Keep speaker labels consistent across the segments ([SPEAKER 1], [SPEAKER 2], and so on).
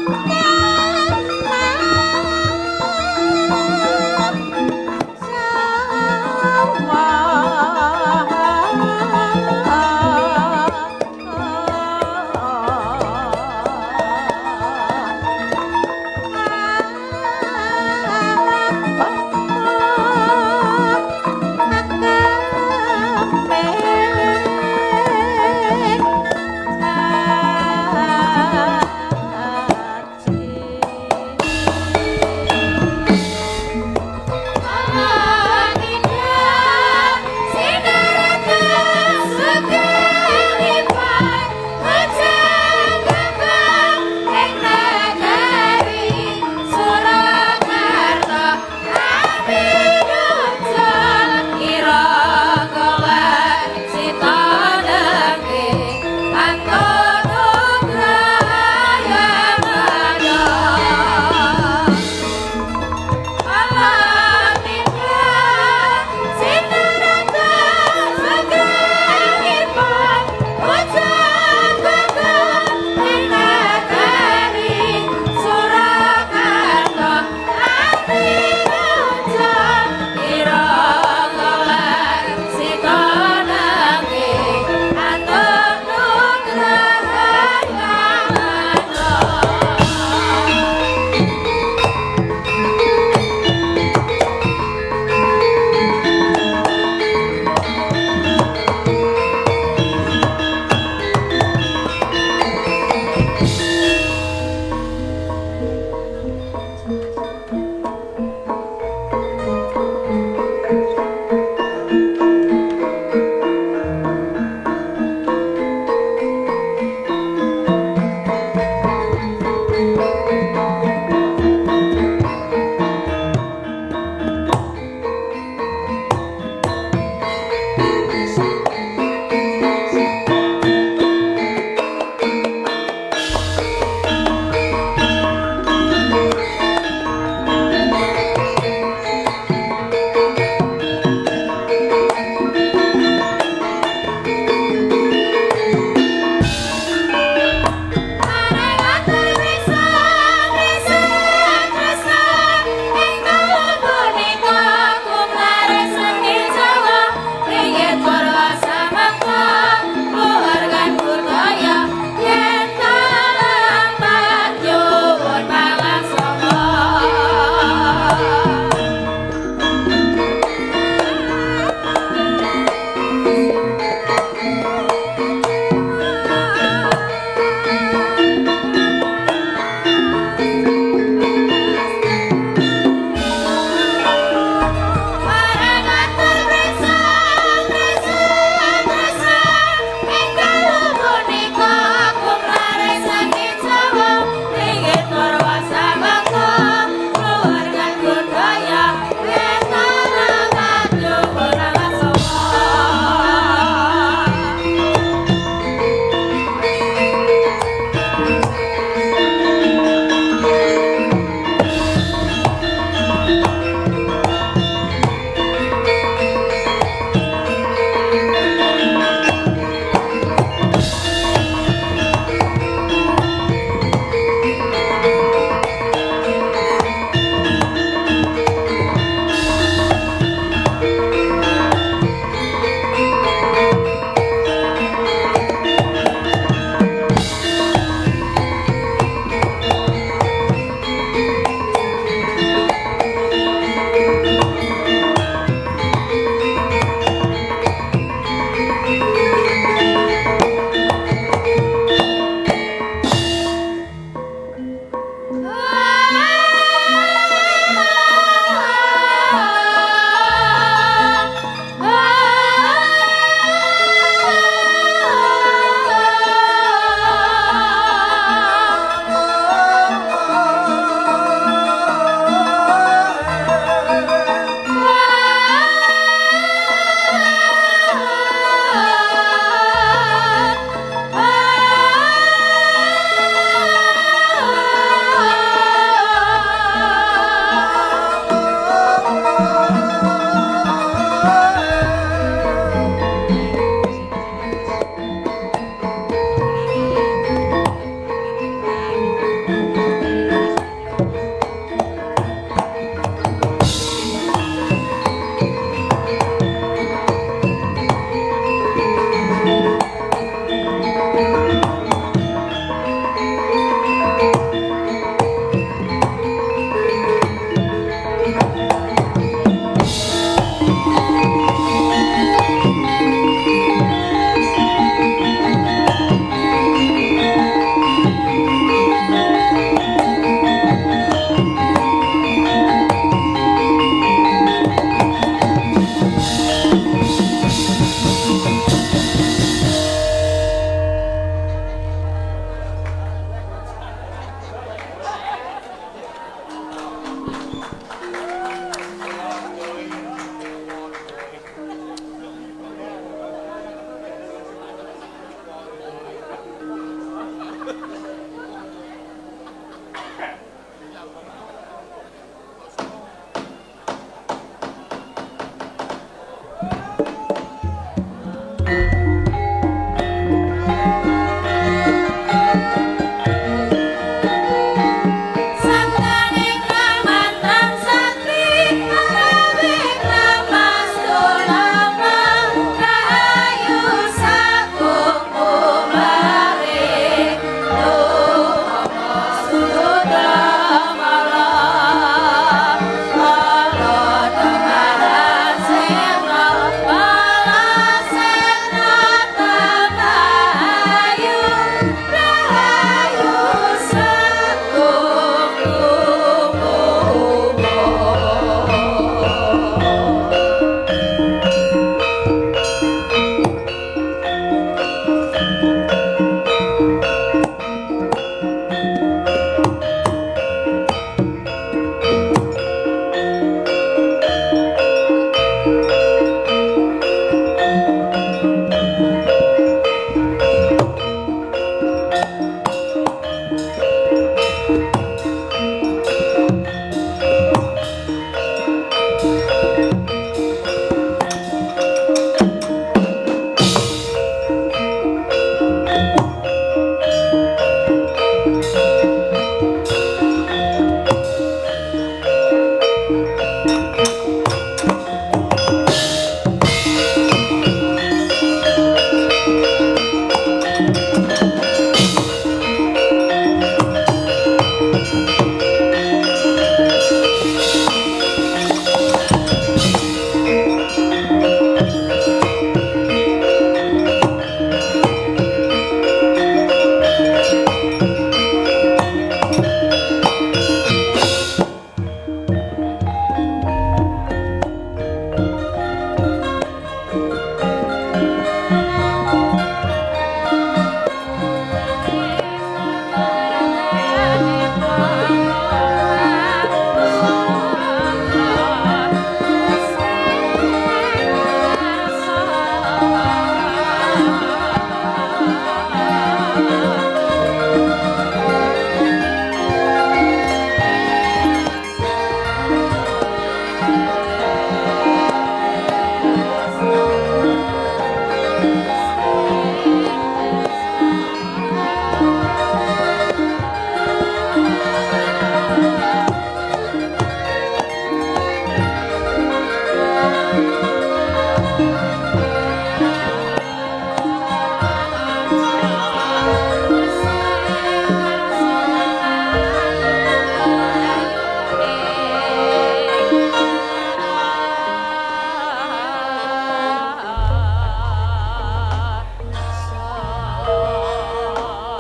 [SPEAKER 1] Hãy subscribe cho kênh Ghiền Mì Gõ để không bỏ lỡ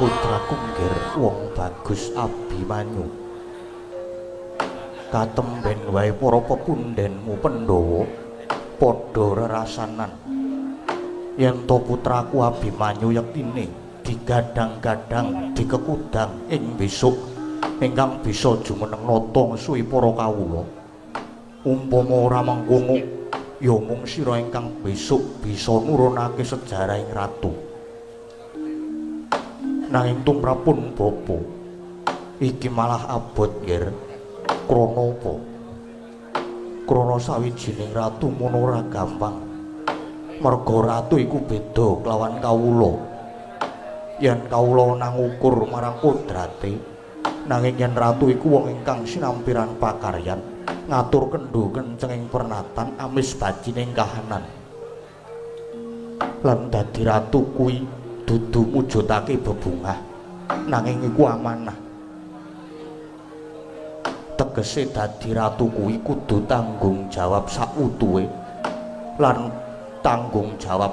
[SPEAKER 1] putraku nggir wong bagus Abimanyu. Katemben wae para pepundhenmu Pandhawa padha rerasanan yen to putraku Abimanyu yektine digadang-gadang dikekudang ing besok ingkang bisa jumeneng nata ngesuhi para kawula. Umpama ora mangkono ya mung sira ingkang besok bisa nurunake sejarahing ratu. Nanging tumrapun bapa iki malah abot nggir. Krana apa? Krana sawijining ratu mono ora gampang. Merga ratu iku beda kelawan kawula. Yen kawula nang ukur marang kodrate, nanging yen ratu iku wong ingkang sinampiran pakaryan, ngatur kendho kencenging pernatan amis bacining kahanan. Lan dadi ratu kuwi dudu mujudake bebungah, nanging iku amanah. Tegese dadi ratu kuwi kudu tanggung jawab sakutuhe lan tanggung jawab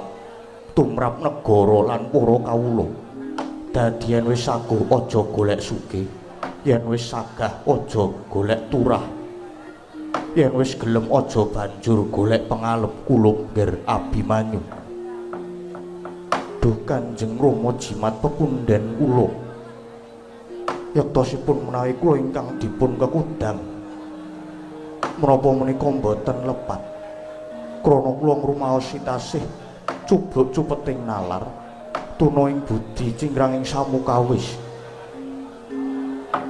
[SPEAKER 1] tumrap negara lan para kawula. Dadi yen wis saguh aja golek sugih, yen wis sagah aja golek turah, yen wis gelem aja banjur golek pengalep kulub nggir Abimanyu. Duh Kanjeng Rama jimat pepundhen kula. Yektosipun menawi kula ingkang dipun kekudang menapa menika boten lepat krana kula ngrumaosi tasih cubluk-cupeting nalar tuna ing budi cingranging samukawis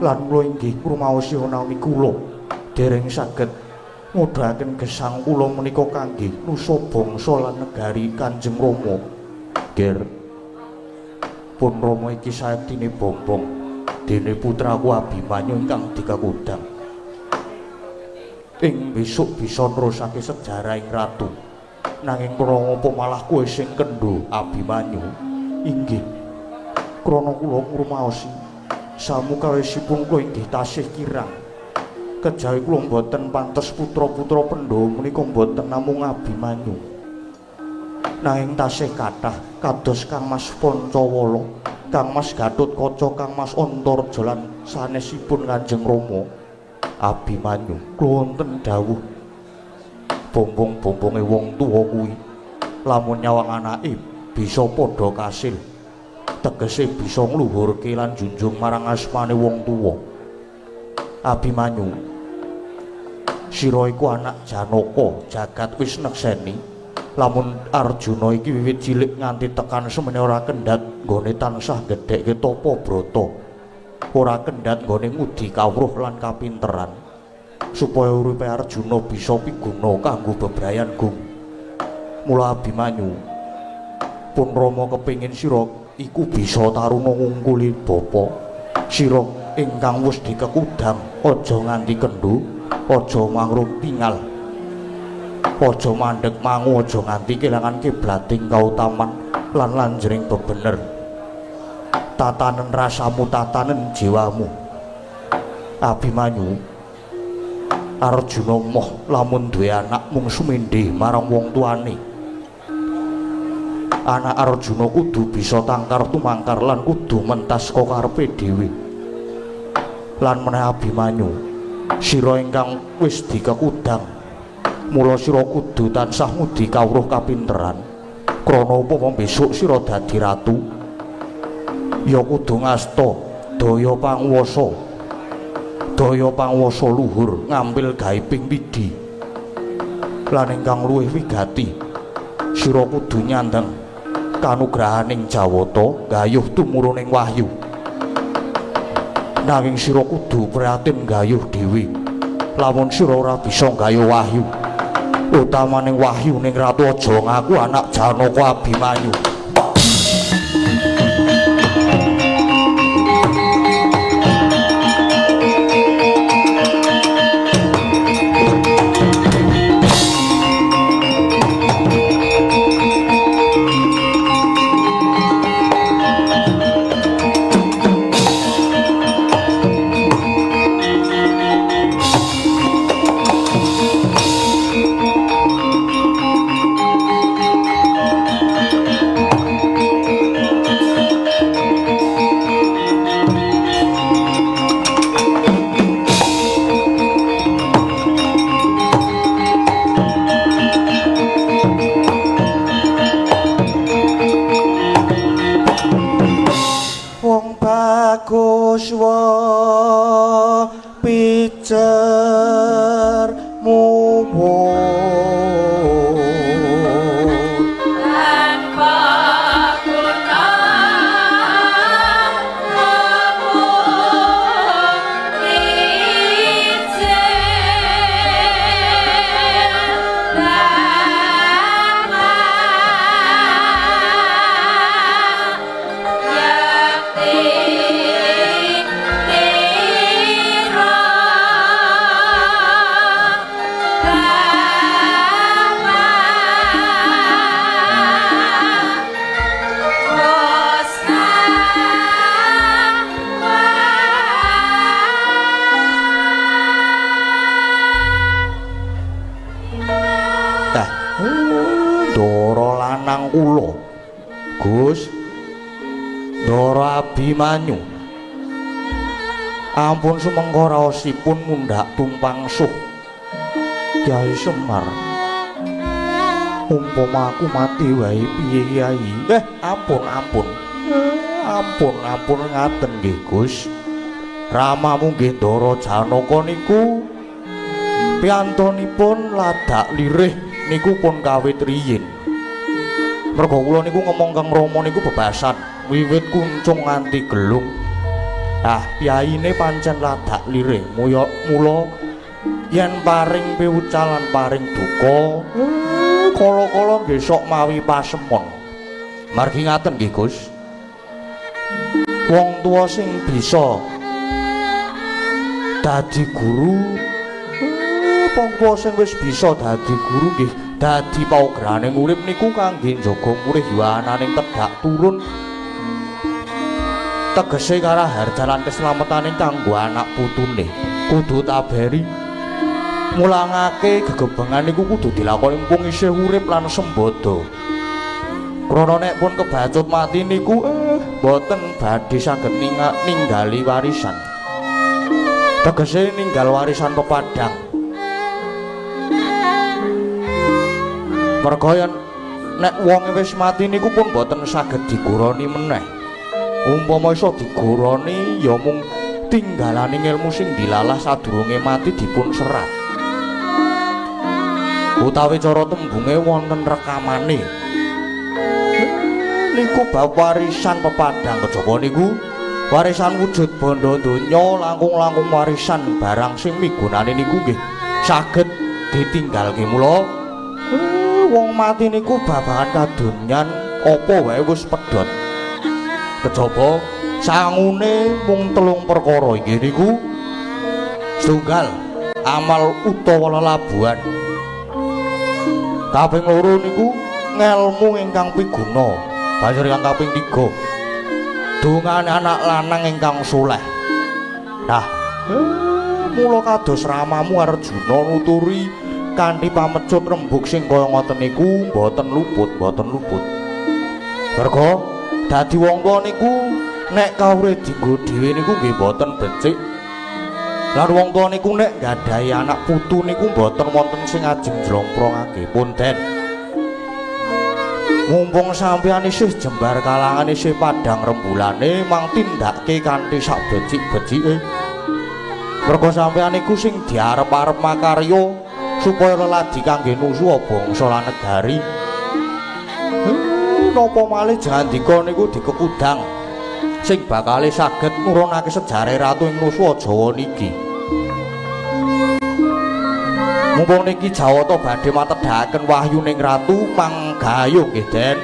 [SPEAKER 1] lan kula inggih ngrumaosi menawi kula dereng saged ngudhaken gesang kula menika kangge nusa bangsa lan negari Kanjeng Rama. Ger pun Rama iki saektine bombong dene putraku Abimanyu ingkang dikekudang. Ing besok bisa nerusake sejarah ing ratu. Nanging krana apa malah kowe sing kendho Abimanyu? Inggih. Krana kula ngrumaosi samukawisipun kula inggih tasih kirang. Kejawi kula boten pantes putra-putra Pandhawa menika boten namung Abimanyu. Nanging tasih kathah kados Kangmas Pancawala, Kangmas Gatotkaca, Kangmas Antarja lan sanesipun Kanjeng Rama. Abimanyu kula wonten dawuh bombong-bombonge wong tuwa kuwi lamun nyawang anake bisa padha kasil, tegese bisa ngluhurke lan junjung marang asmane wong tuwa. Abimanyu, sira iku anak Janaka, jagat wis nekseni. Lamun Arjuna iki wiwit cilik nganti tekan semene ora kendhat nggone tansah gedhekke tapa brata, ora kendhat nggone ngudi kawruh lan kapinteran supaya uripe Arjuna bisa piguna kanggo bebrayan gung. Mula Abimanyu pun Rama kepingin sira iku bisa taruna ngungkuli bapa sira ingkang wis dikekudang. Aja nganti kendhu, aja mangrung tingal, aja mandheg mangu, aja nganti kelangan kiblating kautaman lan lanjering bebener. Tatanen rasamu, tatanen jiwamu. Abimanyu Arjuna moh lamun duwe anak mung sumindhe marang wong tuane. Anak Arjuna kudu bisa tangkar tumangkar lan kudu mentas saka karepe dhewe. Lan meneh Abimanyu, sira ingkang wis dikekudang, mula sira kudu tansah ngudi kawruh kapinteran. Krana upama besok sira dadi ratu, ya kudu ngasta daya pangwasa luhur ngambil gawe ping pidi. Lan ingkang luwih wigati, sira kudu nyandang kanugrahaning Jawata gayuh tumuruning wahyu. Nanging sira kudu prihatin gayuh dhewe. Lamun sira ora bisa gayuh wahyu, utamaning wahyu ning Ratu aja ngaku anak Janaka Abimanyu. Abimanyu, ampun sumengko raosipun mundhak tumpang suh. Kyai Semar, umpama aku mati wae piye Kyai? Ampun ngaten nggih Gus. Ramamu nggih Ndara Janaka niku piyantunipun ladak lirih niku pun kawit riyin. Merga kula niku ngomong kang Rama niku bebasan wiwit kuncung nganti gelung. Pyaine pancen ladak lirih, mula yen paring piwucalan paring duka, kala-kala nggih sok mawi pasemon. Margi ngaten nggih Gus. Wong tuwa sing bisa dadi guru, wong tuwa sing wis bisa dadi guru nggih dadi paugraning urip niku kangge njaga murih yuwananing tedhak turun. Tegese karaharjan lan keslametaning kanggo anak putune kudu taberi. Mulangake gegebengan niku kudu dilakoni mumpung isih urip lan sembada. Krana nek pun kebacut mati niku boten badhe saged ninggali warisan. Tegese ninggal warisan pepadang. Merga yen nek wong wis mati niku pun boten saged diguroni meneh. Umpama iso diguroni ya mung tinggalaning ilmu sing dilalah sadurunge mati dipun serat. Utawi cara tembunge wonten rekamane. Niku bab warisan pepadang kejaba niku warisan wujud bondo donya, langkung-langkung warisan barang sing migunani niku nggih saged ditinggalke. Mula wong mati niku babagan kadonyan apa wae wis pedhot. Kejaba sangune mung 3 perkara inggih niku setunggal amal utawa lelabuhan, kaping 2 niku ngelmu ingkang piguna, banjur ingkang kaping 3 dongane anak lanang ingkang saleh. Nah Mula kados ramamu Arjuna nuturi kanthi pamecut rembug sing kaya ngoten niku boten luput. Merga dadi wong tuwa niku nek kawruh dienggo dhewe niku nggih boten becik. Lan wong tuwa niku nek nggadahi anak putu niku boten wonten sing ajeng njlongprongake punten. Mumpung sampeyan isih jembar kalangan isih padhang rembulane mang tindakke kanthi sak becik-becike. Merga sampeyan iku sing diarep-arep makarya supaya leladi kangge nusuha bangsa lan negari. Napa malih jandika niku dikekudang sing bakale saged nurunake sejarah ratu ing nusuha Jawa niki. Mumpung niki Jawata badhe matedhaken wahyuning ratu manggayuh nggih Den.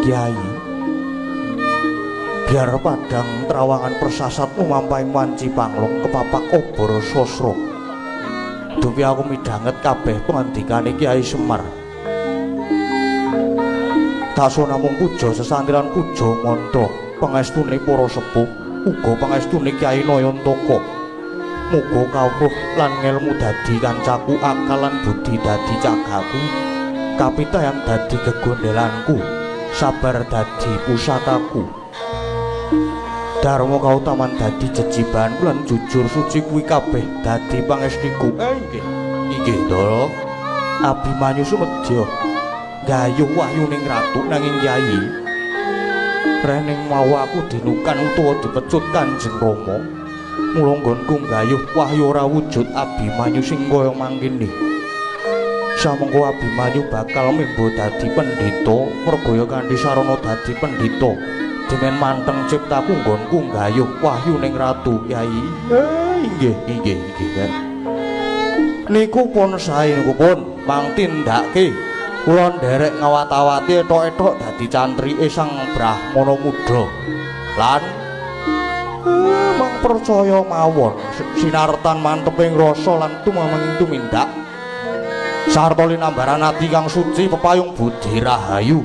[SPEAKER 1] Kyai, biar padang trawangan persasatmu mampaing wanci panglong kepapak obor sosro. Dupi aku midhanget kabeh pangandikane Kyai Semar. Taso namung puja sesantilan puja mantra pangestune para sepuh uga pangestune Kyai Nayantaka. Muga kawruh lan ngelmu dadi kancaku, akal lan budi dadi cagaku, kapitayan dadi gegondelanku, sabar dadi pusakaku. Dharma kautaman dadi jejibanku lan jujur suci kuwi kabeh dadi pangestiku. Inggih Ndara. Abimanyu sumedya gayuh wahyuning ratu nanging Kyai rening mau aku dinukan utawa dipecut Kanjeng Rama. Mula nggonku gayuh wahyu ora wujud Abimanyu sing kaya mangkene. Samengko Abimanyu bakal mimba dadi pendhita, mergaya kanthi sarana dadi pendhita. Demen manteng ciptaku nggonku gayuh wahyuning ratu Kyai. Inggih. Niku pun sae niku pun mang tindake kula nderek ngawat-awati etok-etok dadi cantrike Sang Brahmana Muda. Lan mang percaya mawon sinartan manteping rasa lan tumameng tumindak sarta linambaran ati kang suci pepayung budi rahayu.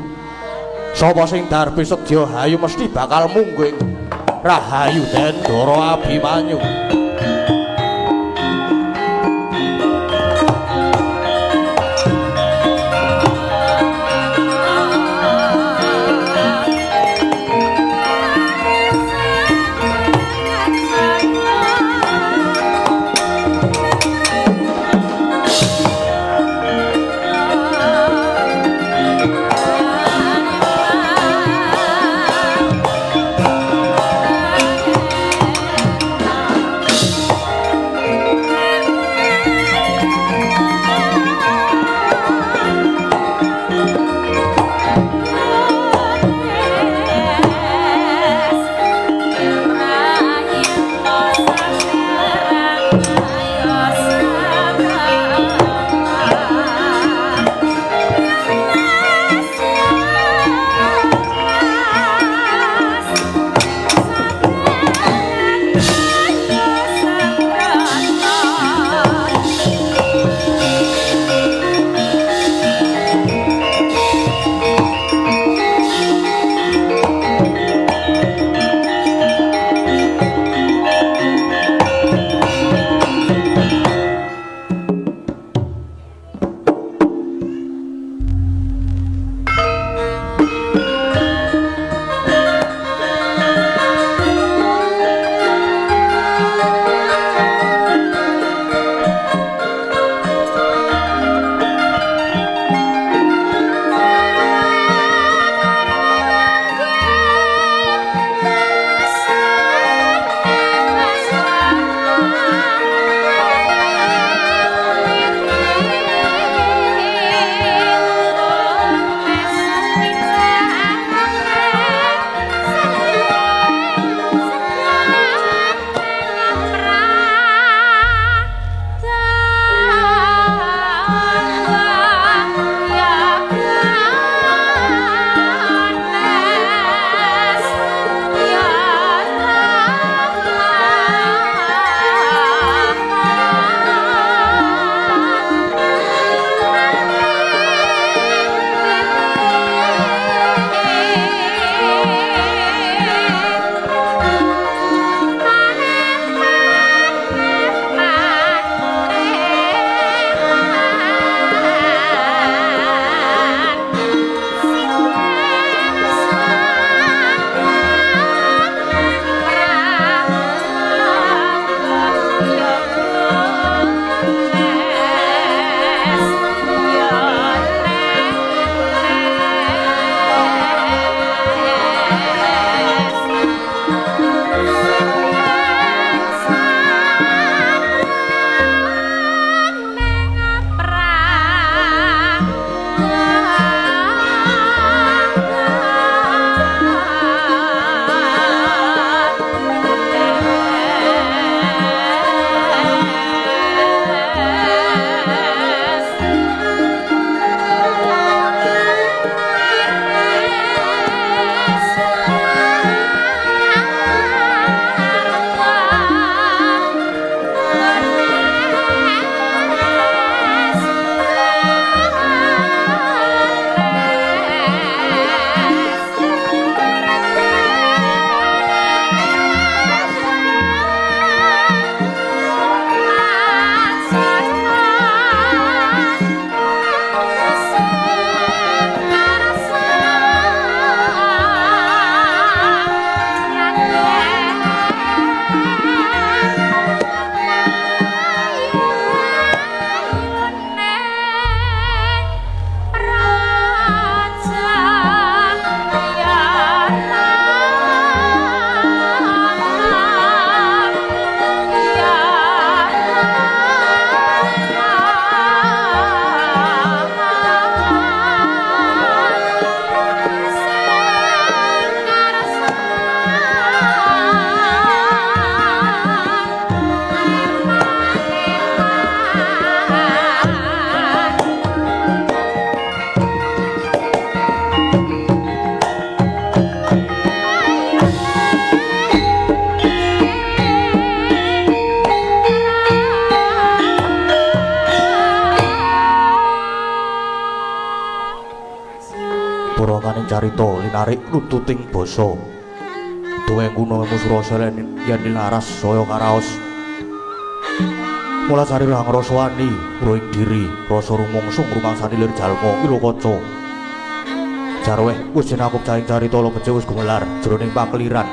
[SPEAKER 1] Sapa sing darbe sedya hayu mesti bakal mungguh rahayu Den Ndara Abimanyu. narik runtuting basa. Duwe guna musurasa yen laras saya karaos. Mula sari rang rasa wani, roing diri, rasa rumongsung rumangsani lir jalma ilo kaca. Jarweh wis jenakup cahing carita lo becik wis gumelar jroning pakliran.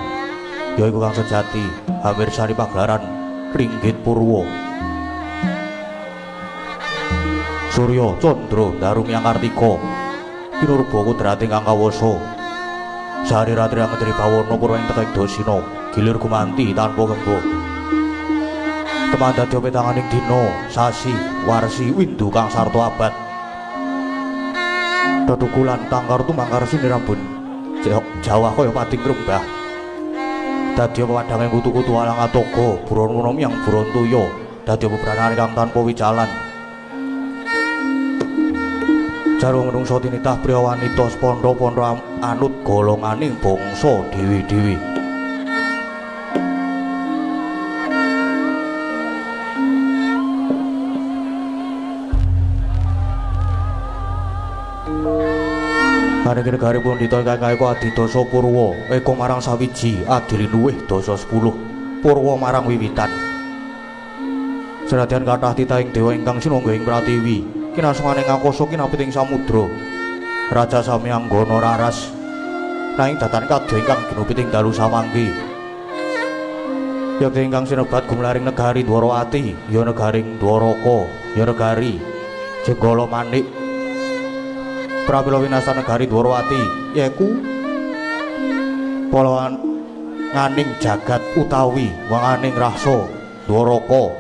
[SPEAKER 1] Yaiku kang sejati, hampir sari pagelaran Ringgit Purwa. Surya Candra Darumyang Kartika Kinurba kudrating kang kawasa. Sari ratri ngetri bawana purwaing tekek dosina, gilir gumanti tanpa gembo. Temandadya petanganing dina, sasi, warsi, windu kang sarta abad. Tetukulan tangkar tumangkar sinirambun Jawa kaya pati ngrembah. Dadya pepadhange kutu-kutu alang atoga, buron yang buron tuya, dadya bebrananing kang tanpa wicalan. Jarung menungso tinitah priya wanita spondo-pondo anut golonganing bangsa dewi-dewi. Kanthi negaripun dita ingkang kaiku adidasa Purwa, eka marang sawiji adili luwih dasa 10, Purwa marang wiwitan. Senadyan kathah titahing dewa ingkang sinungga ing pratiwi, kinaswanganing angkasa kinapiting samudra, Raja Samyanggana raras, nanging datan kadya ingkang ginupiting dalu samangke. Yakti ingkang sinebat gumlaring negari Dwarawati, ya negaring Dwaraka, ya negari Jenggala Manik. Pramila winasa negari Dwarawati yaiku palawan nganing jagat utawi wanganing rahsa Dwaraka,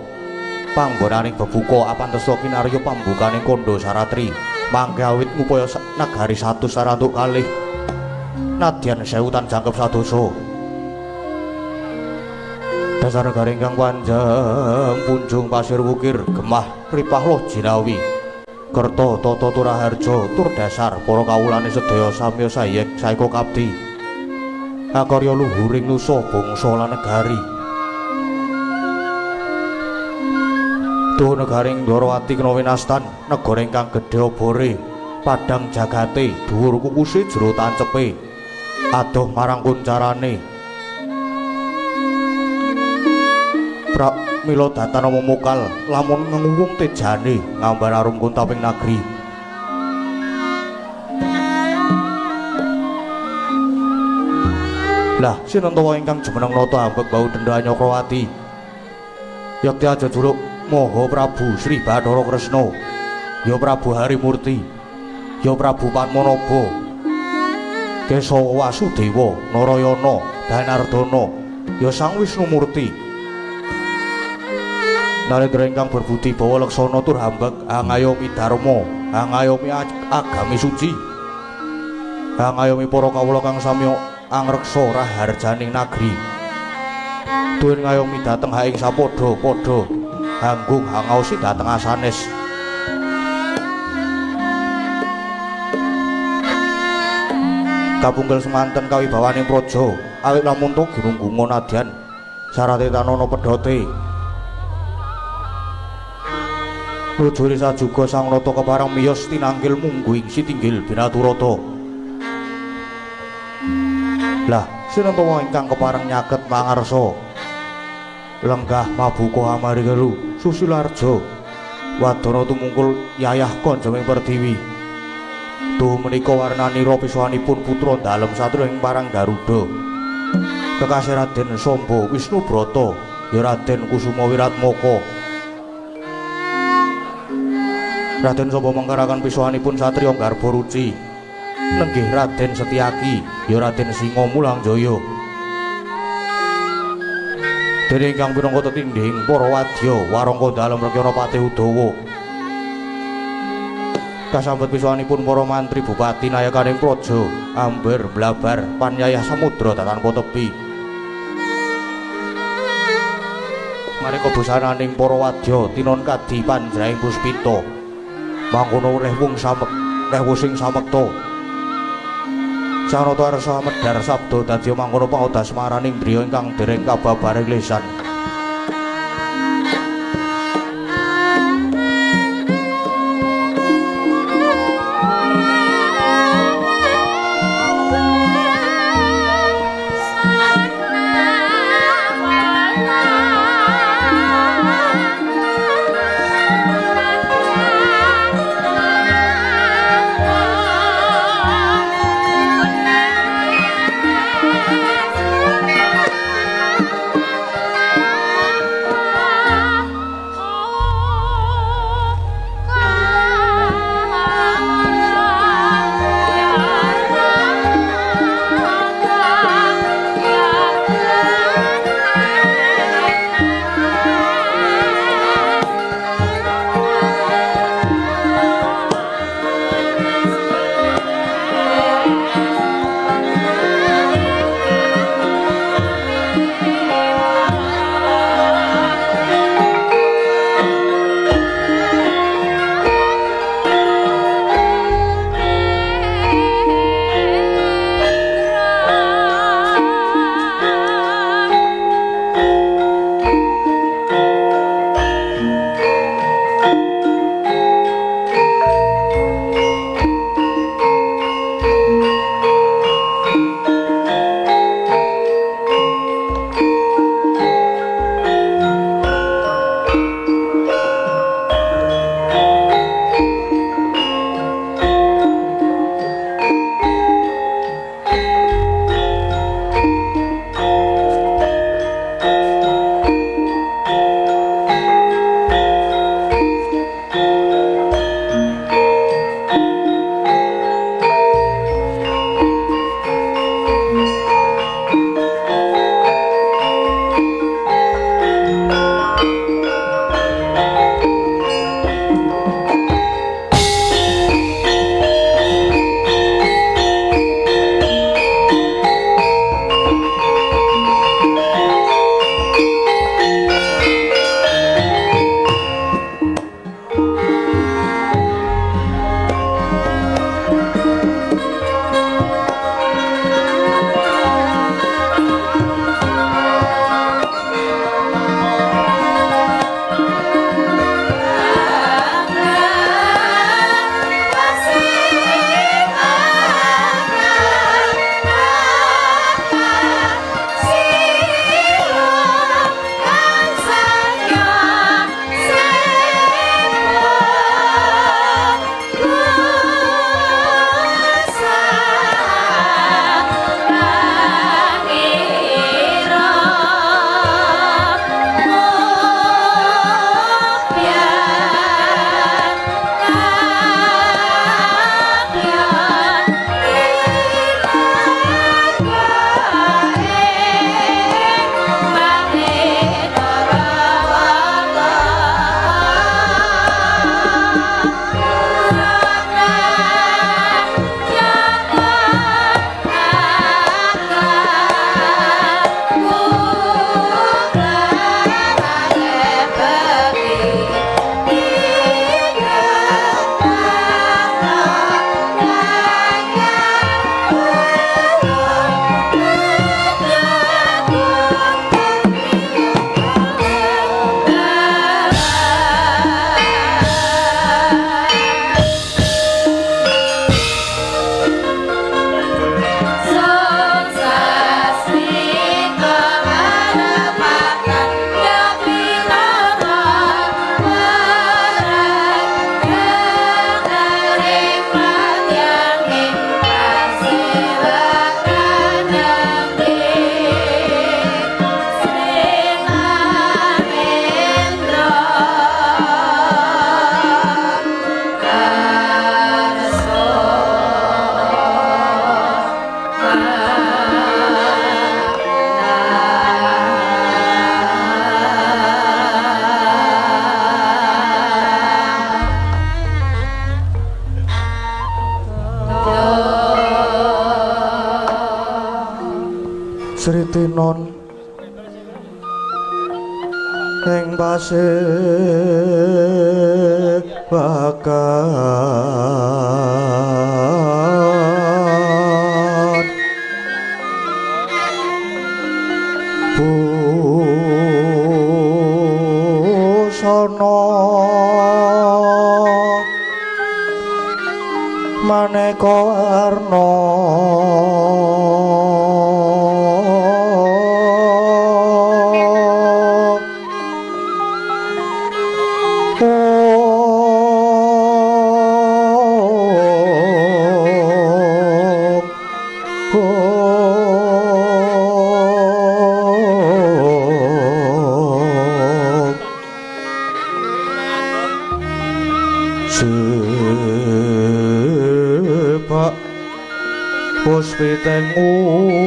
[SPEAKER 1] panggonaning bebuka apantesa kinarya pambukaning kandha saratri, mangke awit ngupaya nagari 100 sarantuk kalih nadyan 1000 tan jangkep sadosa. Dasar negari ingkang panjang punjung pasir wukir gemah ripah loh jinawi Kerta tata turaharja tur dasar para kawulane sedaya samya sayek saeka kabdi akarya luhuring nusa bangsa lan negari. Duh negaring Dwarawati kena winastan, negara ingkang gedhe obore, padhang jagate, dhuwur kukuse jero tancepe, adoh marang kuncarane. Mila datana memukal lamun ngenguwung tejane ngambar arum kuntaping nagri. Lah sinentawa ingkang jumeneng nata ambek bau denda Nyakrawati yakti aja juluk Maha Prabu Sri Bathara Kresna, ya Prabu Harimurti, ya Prabu Padmanaba, Kesawa Wasudewa, Narayana, Danardana, ya Sang Wisnumurti. Narendra ingkang berbudi bawa leksana tur hambek angayomi dharma, angayomi agami suci, angayomi para kawula kang samya angreksa raharjaning nagri. Duwin ngayomi dhateng haing sapadha-padha, hanggung hangaosi dhateng asanes. Kapungkel semanten kawibawaning praja, awit lamun to ginunggunga nadyan sarate tanana pedhote. Rujuri sajuga sang nata keparang miyos tinanggil mungguing sitinggil binaturata. Lah sinentawa ingkang keparang nyaket mangarsa lenggah mabuka amarigelu Susilarja wadana tumungkul yayah kanjeng Pertiwi. Duh menika warnanira piswanipun putra dalem satunggaling parang Garuda kekasih Raden Samba Wisnubrata, ya Raden Kusuma Wiratmaka. Raden Samba mengkarakan piswanipun satriya Garbaruci, nenggih Raden Setyaki, ya Raden Singa Mulangjaya. Dene ingkang pinangka tetindhing para wadya warangka dalem rekyana Patih Udawa. Kasambet piswanipun para mantri bupati nayakaning praja amber blabar panyayah samudra tanpa tepi. Marika busananing para wadya tinon kadi panjraing puspita. Mangkono rewung sing samekta. Sang Nata arsa medhar sabda dadya mangkono pangodas maraning driya ingkang dereng kababaring lisan. tinon ing pasir bakat busana maneka warna Puspiteng udana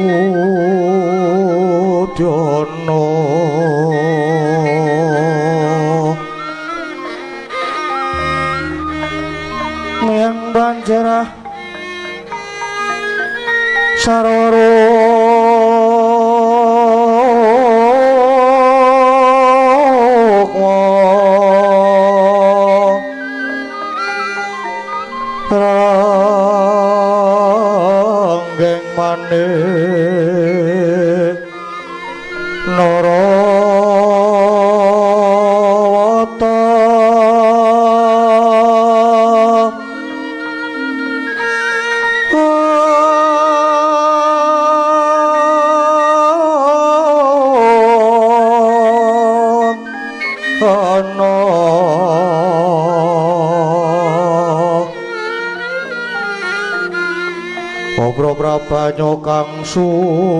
[SPEAKER 1] yang banjir sarwara Narawata ana Obro banyo kang sumirat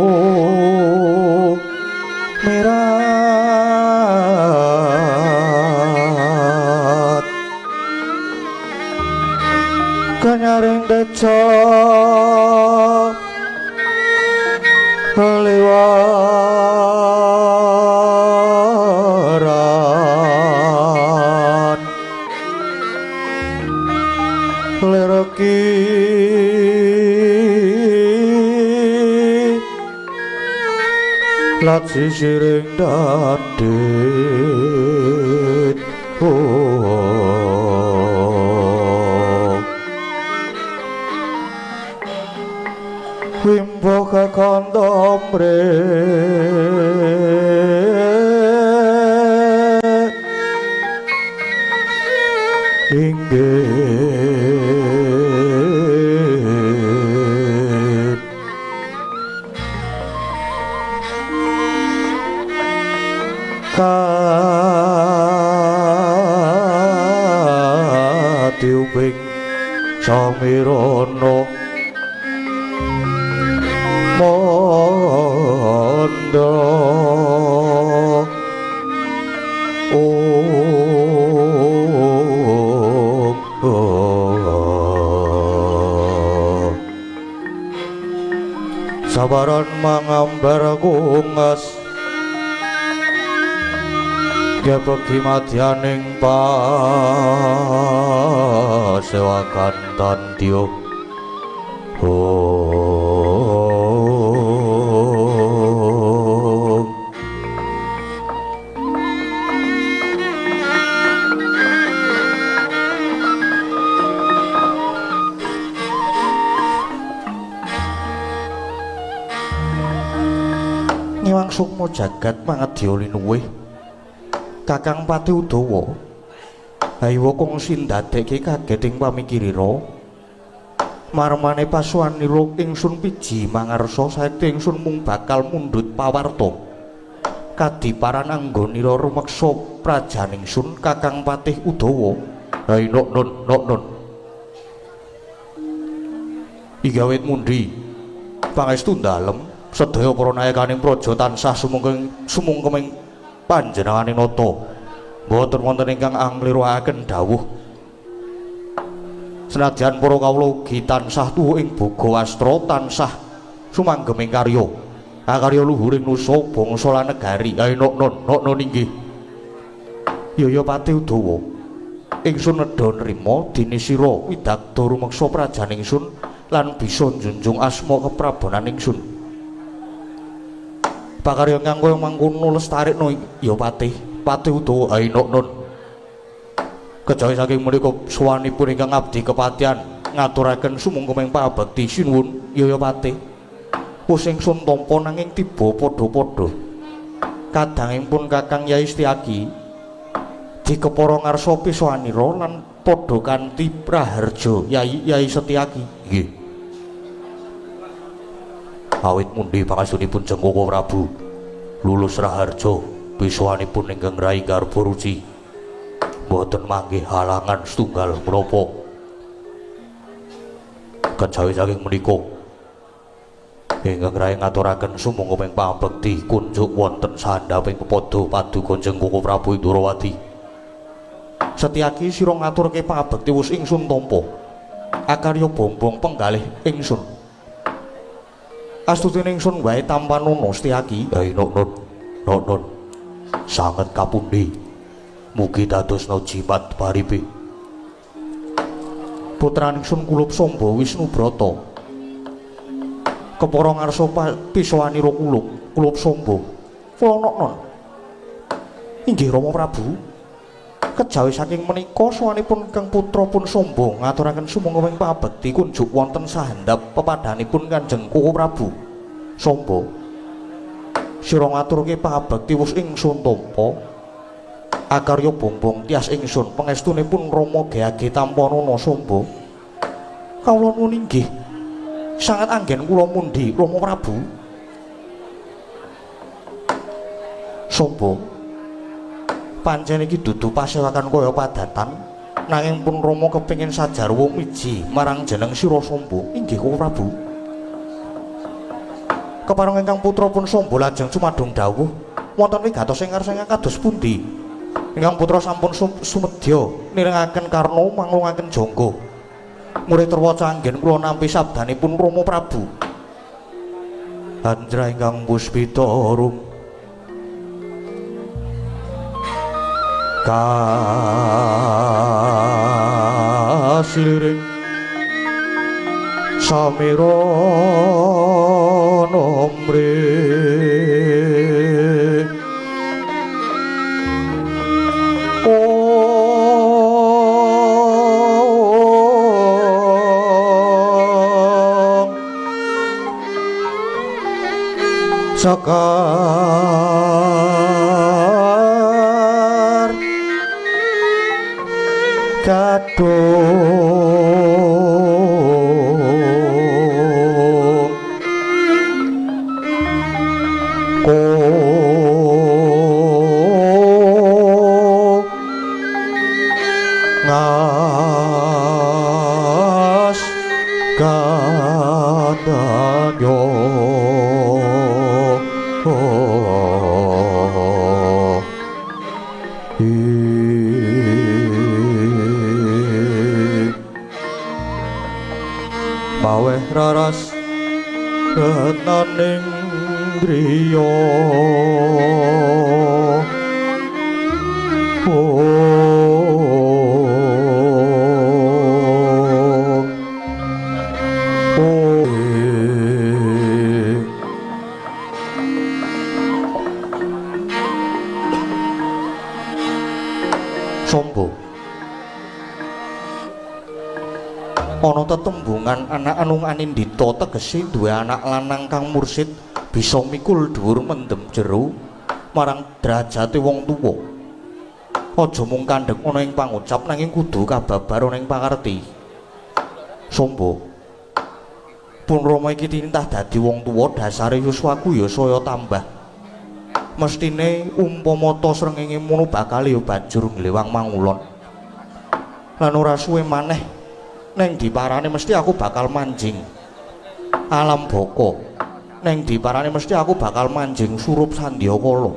[SPEAKER 1] kanyaring deca liwaran lereki lat sisiring dadit wimbo kakandha mrih inggih katiuping samirana mandra sabaran mangambar kungas Gepeki madyaning pasewakan tandya Ngiwang sukma jagat mangadya linuwih Kakang Pati Udawa Haywa kongsi ndadekke kageting pamikirira marmane pasuwanira ingsun piji mangarsa saekti ingsun mung bakal mundhut pawarta kadiparan anggonira rumeksa prajaningsun Kakang Patih Udawa hai nun igawit mundi pangestu dalem sedaya para nayakaning praja tansah sumungkeming panjenenganing nata boten wonten ingkang anglirakaken dawuh senadyan para kawula ugi tansah tuwuh ing boga wastra tansah sumanggeming karya karya luhuring nusa bangsa lan negari ayo non inggih Yaya Pati Udawa ingsun nedha nrima dene sira widakda rumeksa prajaningsun lan bisa njunjung asma keprabanan ingsun pakarya kang kaya mangkono lestarikno ya patih utawa Ainuk Nun. Kejawi saking menika suwanipun ingkang abdi kepatihan ngaturaken sumangga pangabekti sinuwun ya patih. Wis ingsun tampa nanging tiba padha-padha. Kadangipun Kakang Yai Setyaki dikepara ngarsa pisowanira lan padha kanthi praharja Yai Setyaki. Nggih. Awit mundi pangastunipun Jengkoko Prabu lulus raharja pisowanipun ingkang Rai Garbaruci boten manggih halangan setunggal menapa. Kejawi saking menika ingkang Rai ngaturaken sumangga pangabekti kunjuk wonten sandhaping pepada paduka Jengkoko Prabu Indrawati. Setyaki sira ngaturke pangabekti wis ingsun tampa. Akarya bombong penggalih ingsun. Astutine ingsun wae tanpa nono Setyaki. Ainuk Nun sanget kapundi mugi dadosna jimat paripe. Putraning ingsun Kulup Samba Wisnubrata kepara ngarsa pisowanira Kulup Samba. Kula Nun. Inggih Rama Prabu. Kejawi saking menika sawanipun Kang putra pun Samba ngaturaken sumangga pangabekti kunjuk wonten sahendhap pepadhanipun Kanjeng Koko Prabu. Samba sira ngaturke pangabekti wis ingsun tampa. Akarya bombong tias ingsun pangestunipun Rama Gyagi Tampanana Samba. Kawula nuwun inggih. Sangat anggen kula mundi Rama Prabu. Samba pancen iki dudu pasewakan kaya padatan nanging pun Rama kepengin sajarwa miji marang jeneng sira Samba. Inggih Koko Prabu. Kepareng ingkang putra pun Samba lajeng sumadung dawuh wonten wigatos ingkang kados pundi ingkang putra sampun sumedya nirengaken karna manglungaken jangga murid terwaca anggen kula nampi sabdanipun Rama Prabu. Anjra ingkang puspita rum kasliring samira nomre sakar kadung ko ngas kadangyo maweh raras retaning griya Samba ana tetembungan anak anung anindita tegese duwe anak lanang kang mursid bisa mikul dhuwur mendem jero marang derajate wong tuwa. Aja mung kandhek ana ing pangucap nanging kudu kababar ana ing pangerti. Samba pun Rama iki tintah dadi wong tuwa dasare yuswaku ya saya tambah. Mestine umpama ta srengenge mono bakal ya banjur nglewang mangulon. Lan ora suwe maneh neng diparani mesti aku bakal manjing alam baka. Neng diparani mesti aku bakal manjing surup Sandyakala.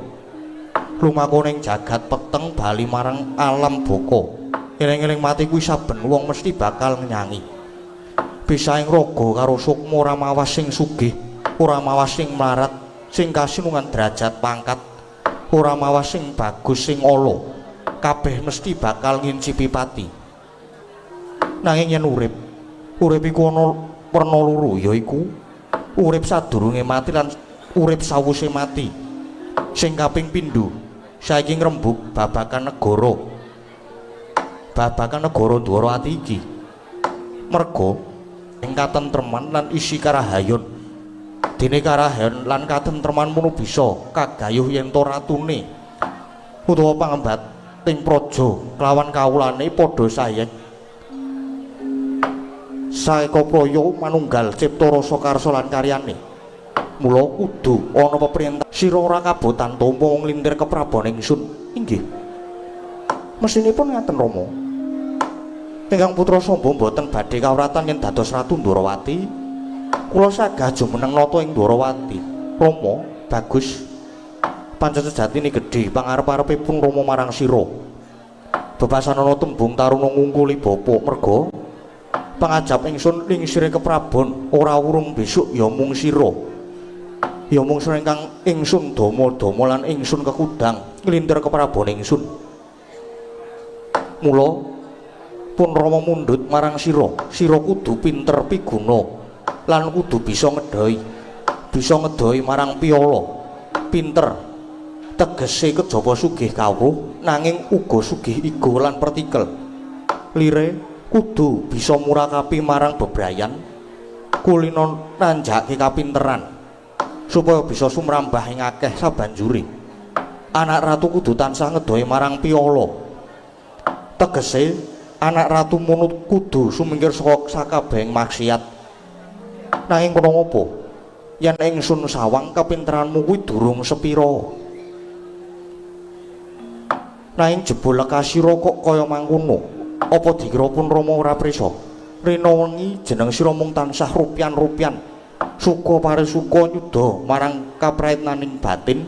[SPEAKER 1] Lumaku ning jagat peteng bali marang alam baka. Eling-eling mati kuwi saben wong mesti bakal nyanyi. Pisaing raga karo sukma ora mawas sing sugih, ora mawas sing mlarat, sing kasinungan derajat pangkat, ora mawas sing bagus sing ala. Kabeh mesti bakal ngincipi pati. Nanging yen urip iku ana werna loro yaiku urip sadurunge mati lan urip sawise mati. Sing kaping pindho saiki ngrembug babakan negara. Babakan negara Dwarawati iki merga ing katentreman lan isi karahayon. Dene karahayon lan katentreman mono bisa kagayuh yen to ratune utawa pangembating praja kelawan kawulane padha sayek. Saeka praya manunggal cipta rasa karsa lan karyane. Mula kudu ana peperintah sira ora kabotan tampa nglintir keprabon ingsun. Inggih. Mesinipun ngaten Rama. Ingkang putra Samba boten badhe kawratan yen dados Ratu Dwarawati. Kula sagah jumeneng nata ing Dwarawati. Rama, bagus. Pancen sejatine gedhe pangarep-arepipun Rama marang sira. Bebasanana tembung taruna ngungkuli bapa merga pangajap ingsun ning sire keprabon ora urung besok ya mung sira. Ya mung sira ingkang ingsun dama-dama lan ingsun kekudang nglintir keprabon ingsun. Mula pun Rama mundhut marang sira. Sira kudu pinter piguna lan kudu bisa ngedhoi. Bisa ngedhoi marang piyala. Pinter tegese kejaba sugih kawruh nanging uga sugih iga lan pertikel. Lire kudu bisa murakapi marang bebrayan kulina nanjake kapinteran supaya bisa sumrambah ing akeh sabanjure. Anak ratu kudu tansah ngedohi marang piyala. Tegese anak ratu munut kudu sumingkir saka sakabehing maksiat. Nanging kono ngopo yen ingsun sawang kapinteranmu kuwi durung sepira. Nanging jebul lekasira kok kaya mangkono. Apa dikira pun Rama ora prisa? Rina wengi jeneng sira mung tansah rupyan-rupyan. Suka parisuka nyuda marang kapraitnaning batin.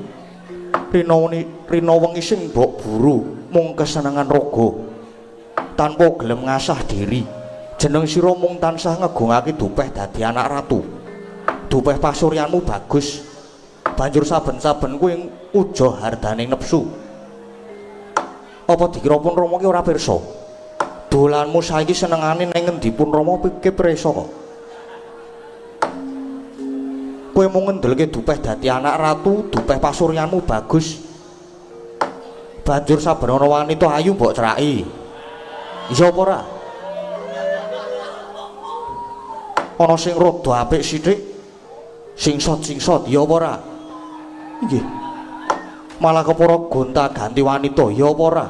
[SPEAKER 1] Rina wengi sing mbok buru mung kesenengan raga. Tanpa gelem ngasah diri. Jeneng sira mung tansah ngegungake dupeh dadi anak ratu. Dupeh pasuryanmu bagus. Banjur saben-saben kuwi uja hardaning nepsu. Apa dikira pun Rama ki ora pirsa? Dolanmu saiki senengane ning ngendi pun Rama pikir presa kok. Kowe mung ngendelke dupeh dadi anak ratu, dupeh pasuryanmu bagus. Banjur saben ana wanita ayu mbok ceraki. Iya apa ora? Ana sing rada apik sithik, singsot-singsot, iya apa ora? Nggih. Malah kepara gonta-ganti wanita, iya apa ora?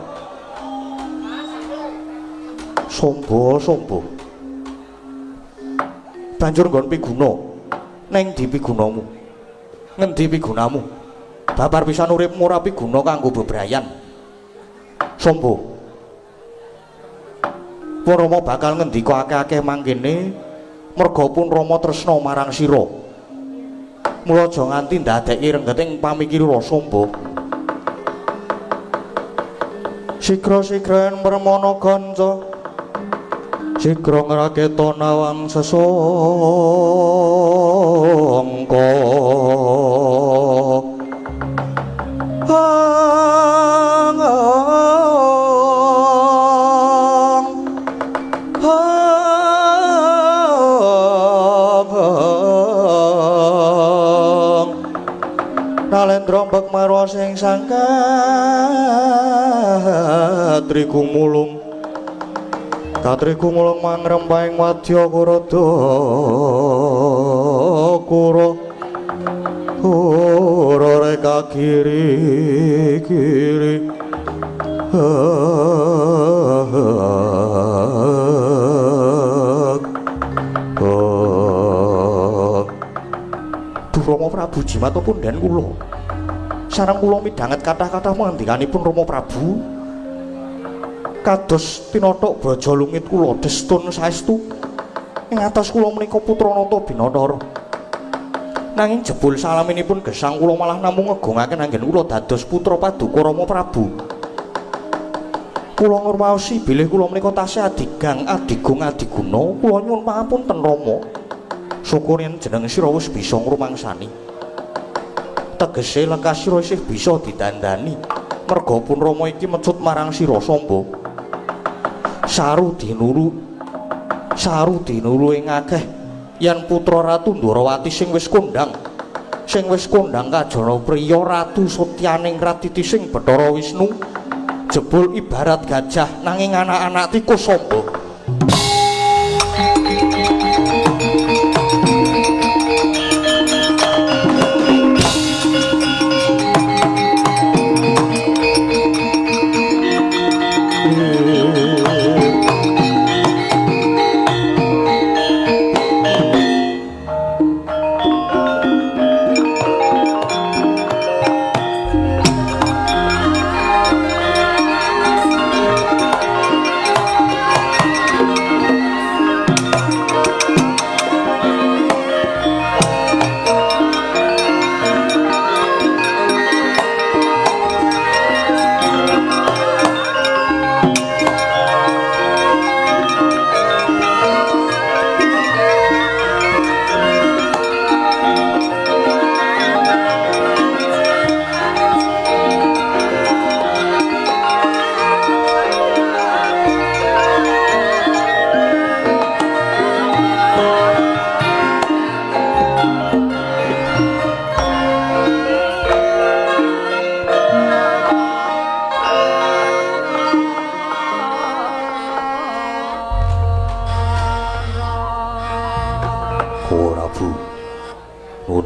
[SPEAKER 1] Sombo. Banjur nggon piguna. Neng ndi pigunamu? Ngendi pigunamu? Babar pisan uripmu ora piguna kanggo bebrayan. Sombo. Pun Rama bakal ngendika akeh-akeh mangkene merga pun Rama tresna marang sira. Mula aja nganti ndadeki renggeting pamikira Sombo. Sigra-sigren permana kanca Sigra ngraketa nawang sesangka Nalendra mbek marwa sing sangkatri kumulung Katri kumulung mangrempahing wadya kurada kura reka kiri-kiri Rama Prabu Jimat pundhen kula sareng kula midhanget kathah-kathah pangandikanipun Rama Prabu kados tinothok Brajalungit kula destun saestu ing atas kula menika Putranata Binatara. Nanging jebul salaminipun gesang kula malah namung ngegungaken anggen kula dados putra paduka Rama Prabu. Kula ngurmaosi bilih kula menika tasih adigang adigung adiguna, kula nyuwun pangapunten Rama. Syukur yen jeneng sira wis bisa ngrumangsani. Tegese lekas sira isih bisa didandani. Merga pun Rama iki mecut marang sira Samba. Saru dinuru ing akeh yen putra Ratu Dwarawati sing wis kondhang sing wis kondhang kajana priya Ratu Satyaning Ratiti sing Bathara Wisnu jebul ibarat gajah nanging anak-anak tikus sombong.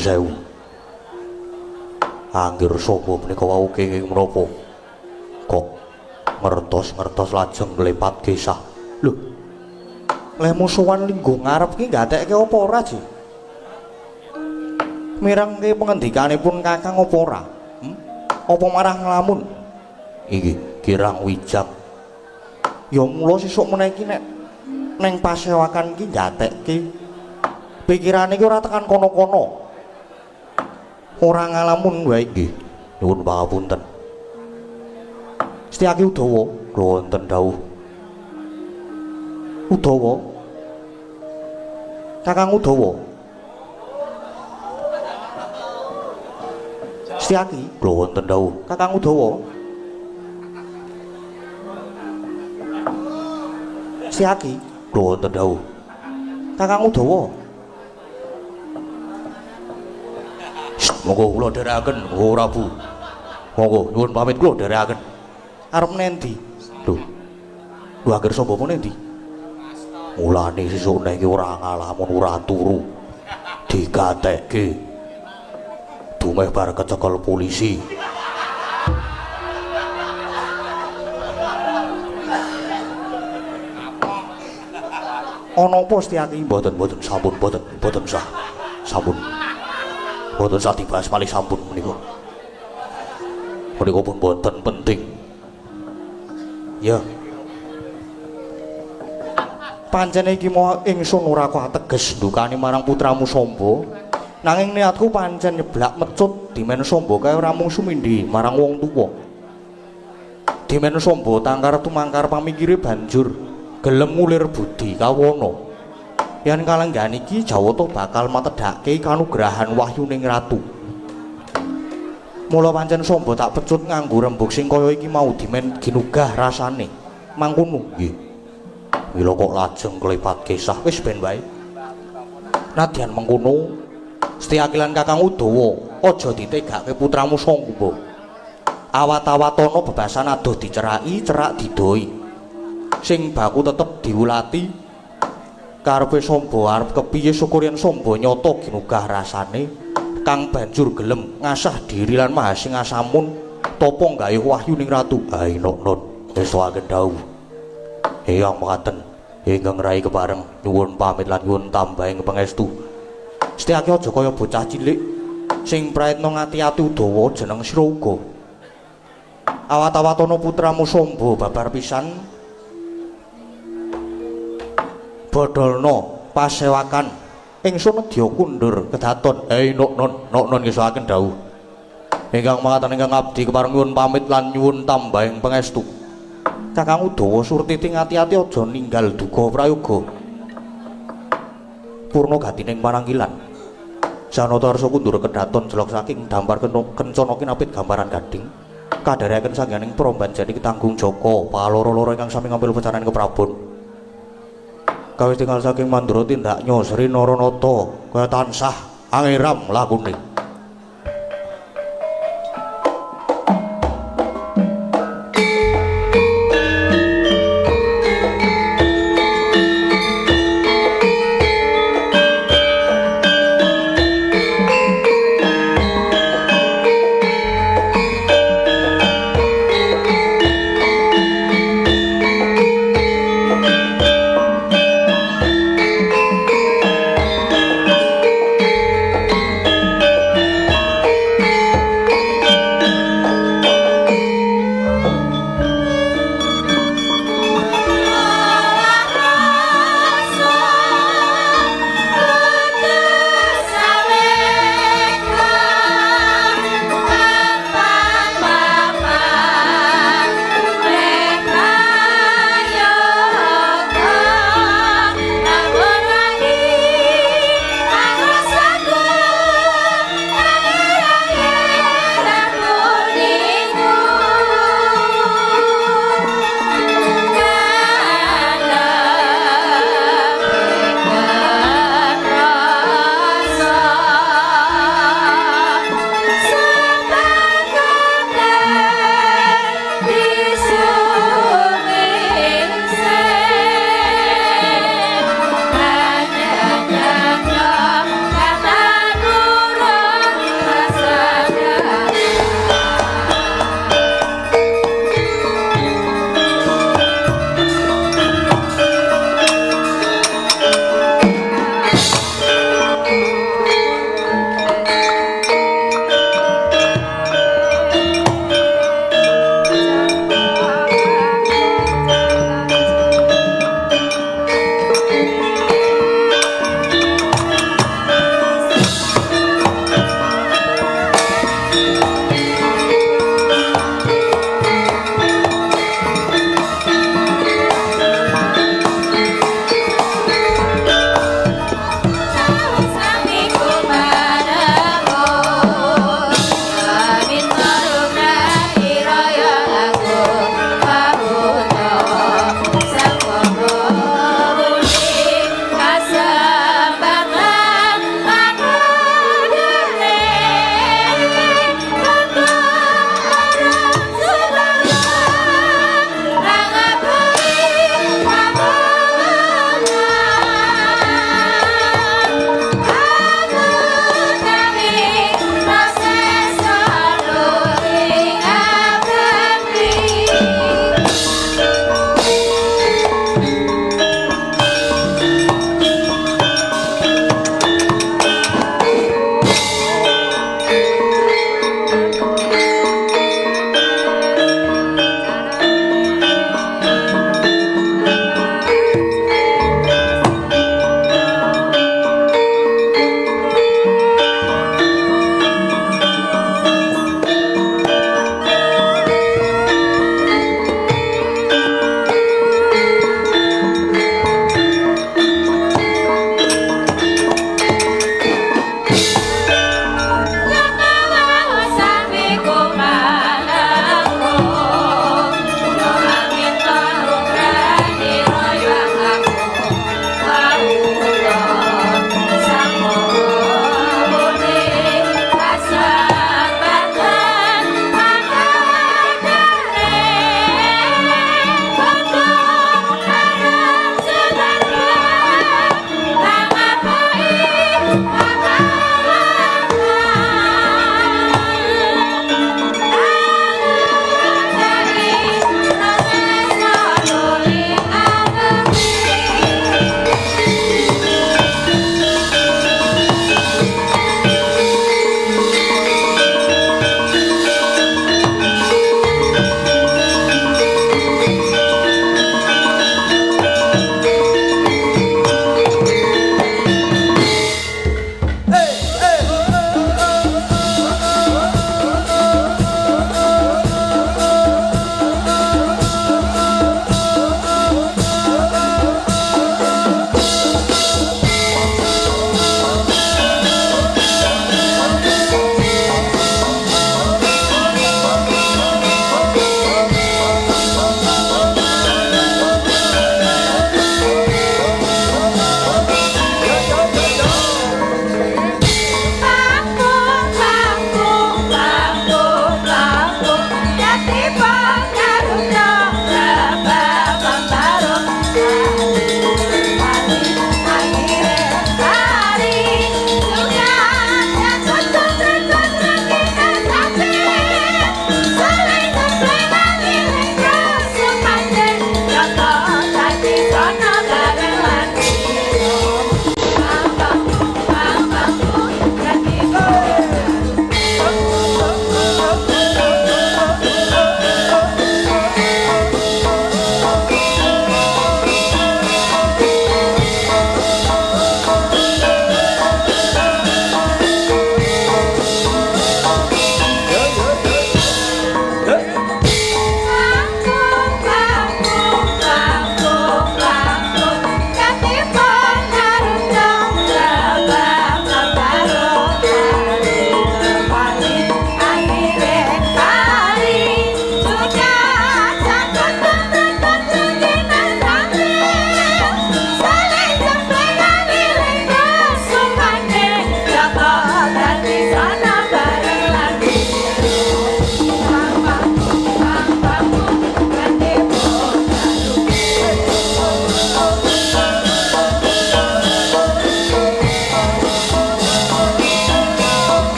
[SPEAKER 1] Sewu anggir sapa menika wau kenging menapa kok ngertos-ngertos lajeng nglepat kisah lho leh musuhan linggo ngarep ki gatekke apa ora Ji mireng ki pengendikanipun Kakang apa ora apa marah nglamun iki kirang wijak ya mula sesuk meneh iki nek ning pasewakan ki gatekke pikirane ki ora tekan kono-kono ora ngalamun wae nggih nyuwun pangapunten Setyaki Udawa wonten dawuh Udawa Kakang Udawa Setyaki wonten dawuh Kakang Udawa Setyaki wonten dawuh Kakang Udawa monggo kula dherekaken ora Bu monggo nyuwun pamit kula dherekaken arep nendi lho akhir sapa meneh ndi mulane sesuk nek ora ngalamun ora turu digatekke dumeh bar kecekel polisi ana apa Setyaki mboten sampun sah sampun boten sah dibahas malih sampun menika pun boten penting ya pancen iki mau ingsun ora kok ateges ndukani marang putramu Samba nanging niatku pancen nyeblak mecut dimen Samba kae ora mung sumindhi marang wong tuwa dimen Samba tangkar tumangkar pamikire banjur gelem ngulir budi kawono yen kalenggan iki Jawata bakal matedhake kanugrahan wahyuning ratu. Mula pancen Samba tak pecut nganggo rembug sing kaya iki mau dimen ginugah rasane. Mangkono nggih. Mila kok lajeng klepat kisah wis ben wae. Nadyan mengkono, Setyaki lan Kakang Udawa aja ditegake putramu Samba. Awat-awatana bebasan adoh diceraki, cerak didoi. Sing baku tetep diwulati. Karepe Samba arep kepiye syukur yen Samba nyata ginugah rasane kang banjur gelem ngasah diri lan mahasinga samun tapa gawe wahyu ning ratu. Hai Nok wis wae dawuh. Eyang mekaten ingkang rai kepareng nyuwun pamit lan nyuwun tambahing pangestu. Setyaki aja kaya bocah cilik sing praetna ngati-ati Udawa jeneng sira uga. Awat-awatana putramu Samba babar pisan bodolno pasewakan ingsun nedya kundur kedaton. Hei Nok ngesuaken dawuh ingkang makaten ingkang abdi kepareng nyuwun pamit lan nyuwun tambahing pangestu. Kakang Udawa surtiti ngati-ati aja ninggal duka prayoga purna gatining pananggilan Janata arsa kundur kedaton jelok saking dampar kencana kinapit gambaran gading kadharekaken sangganing peromban jani ketanggung Jaka paloro-loro ingkang sami ngambil pecanan keprabon kawis tinggal saking mandura tindaknya Sri Naranata kaya tansah angeram lakune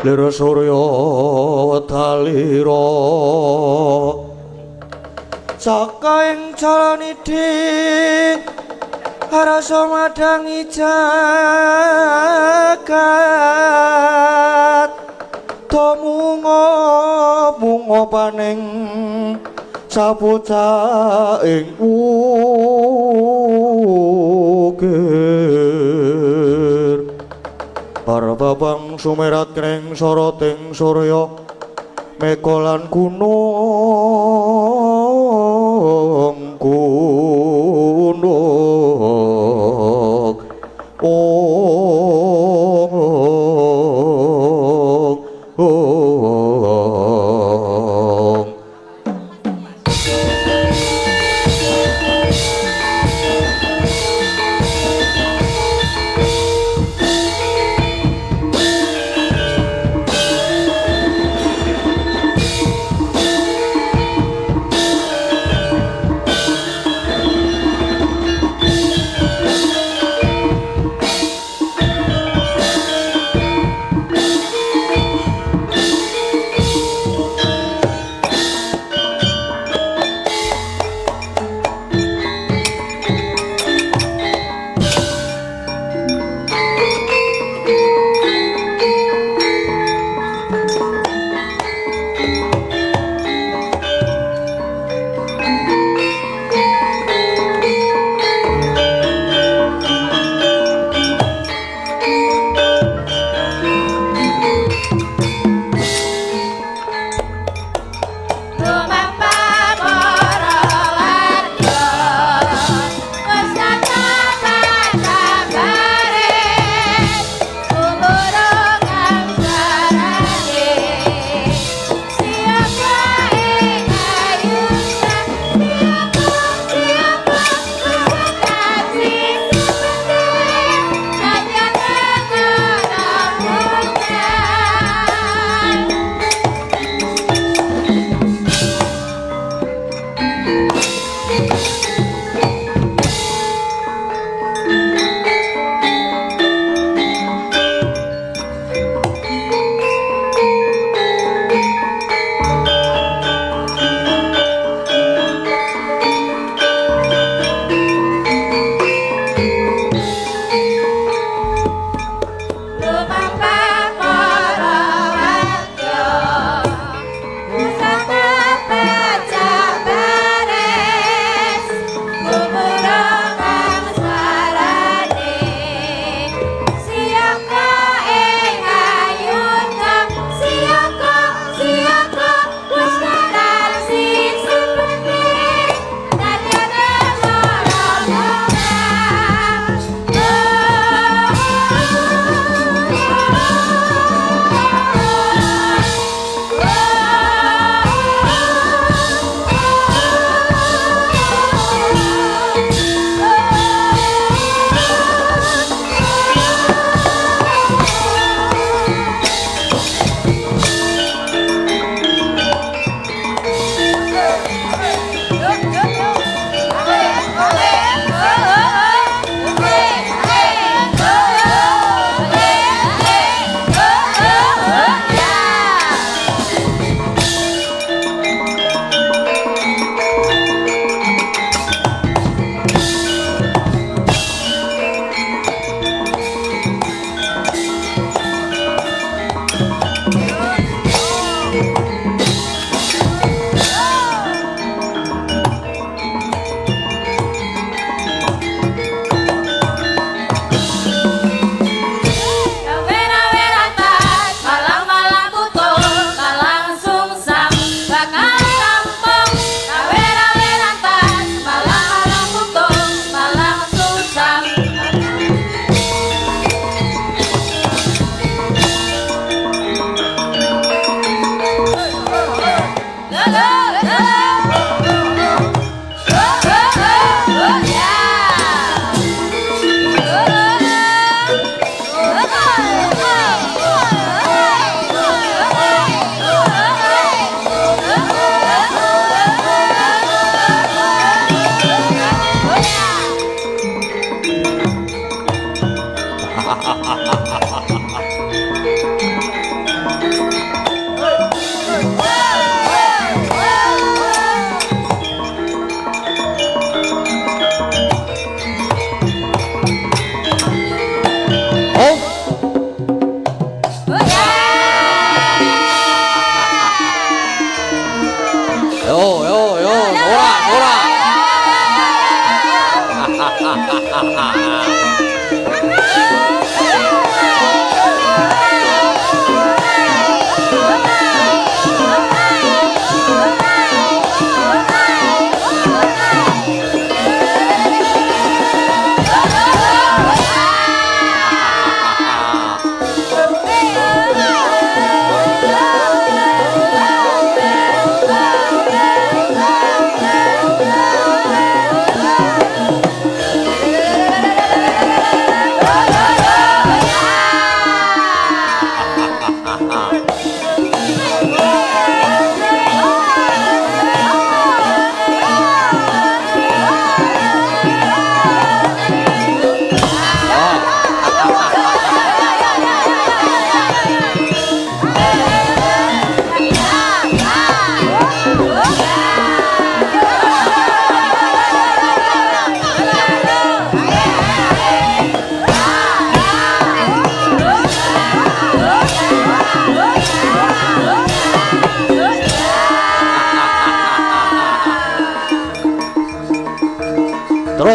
[SPEAKER 1] lir surya talira saka ing calanidhi rasa madangi jagat munga paning sabocah ing ukir Parababang sumerat kring soroting surya mekolan gunung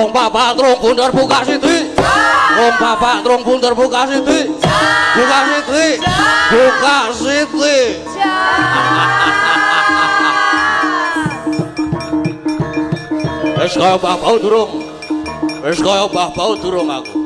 [SPEAKER 1] Rong bapak trung bunder buka siti. Rong bapak trung bunder buka siti. Buka siti. Buka siti. Wis kaya Mbah Bau durung. Wis kaya Mbah Bau durung aku.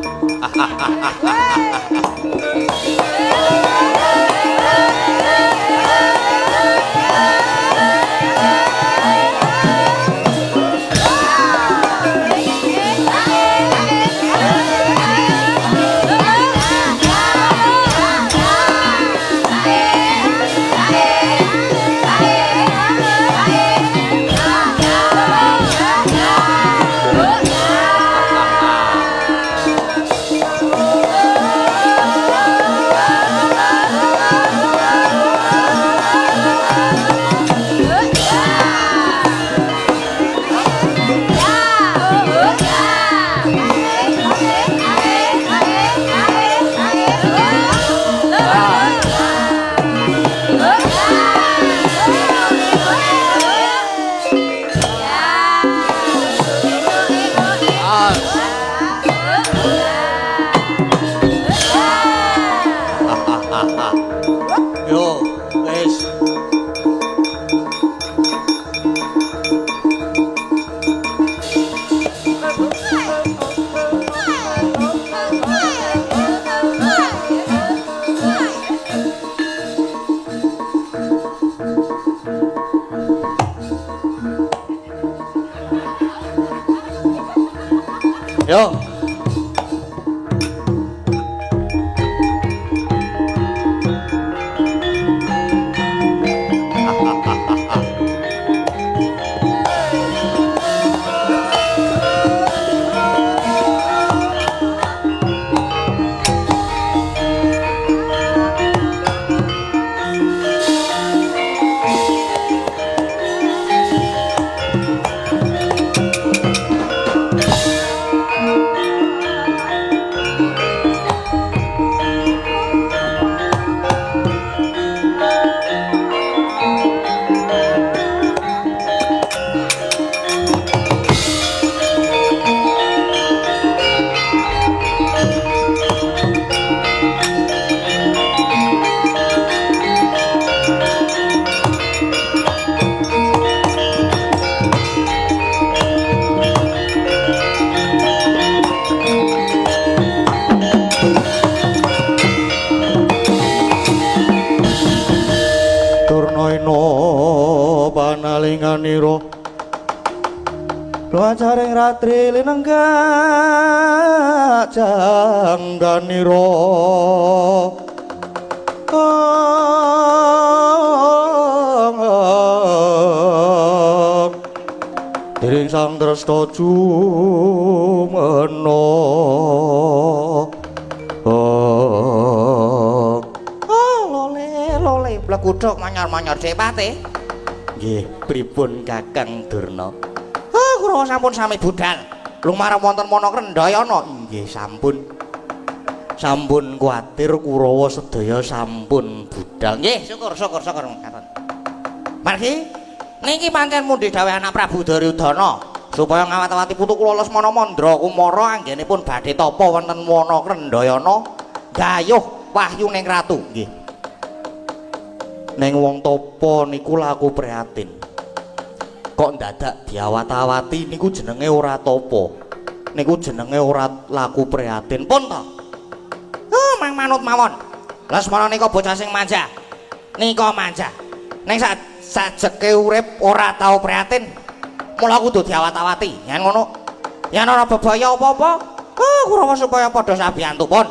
[SPEAKER 1] Yo. Panalinganiro Luacaring ratri linenggak jangganiro Diring sang dresta jumena lole blekudhuk manyor-manyor Depate. Nggih, pripun Kakang Durna? Kula sampun sami budal. Lumarang wonten Mana Krendayana. Nggih, sampun. Sampun kuwatir Kurawa sedaya sampun budal. Nggih, syukur ngaten. Margi, niki pancen mundhi dawuh anak Prabu Duryudana supaya ngawat-awati putu kula Lesmana Mandra Kumara anggenipun badhe tapa wonten Mana Krendayana gayuh wahyu ning ratu. Nggih. Neng wong topo niku laku prihatin. Kok ndadak diawat-awati niku jenenge ora topo. Niku jenenge ora laku prihatin. Pun to. Mang manut mawon. Lesmana nika bocah sing manja. Nika manja. Ning sajeke urip ora tau prihatin. Mula kudu diawat-awati. Yen ngono, yen ora bebaya apa-apa, Kurawa supaya padha sabiyantu pun.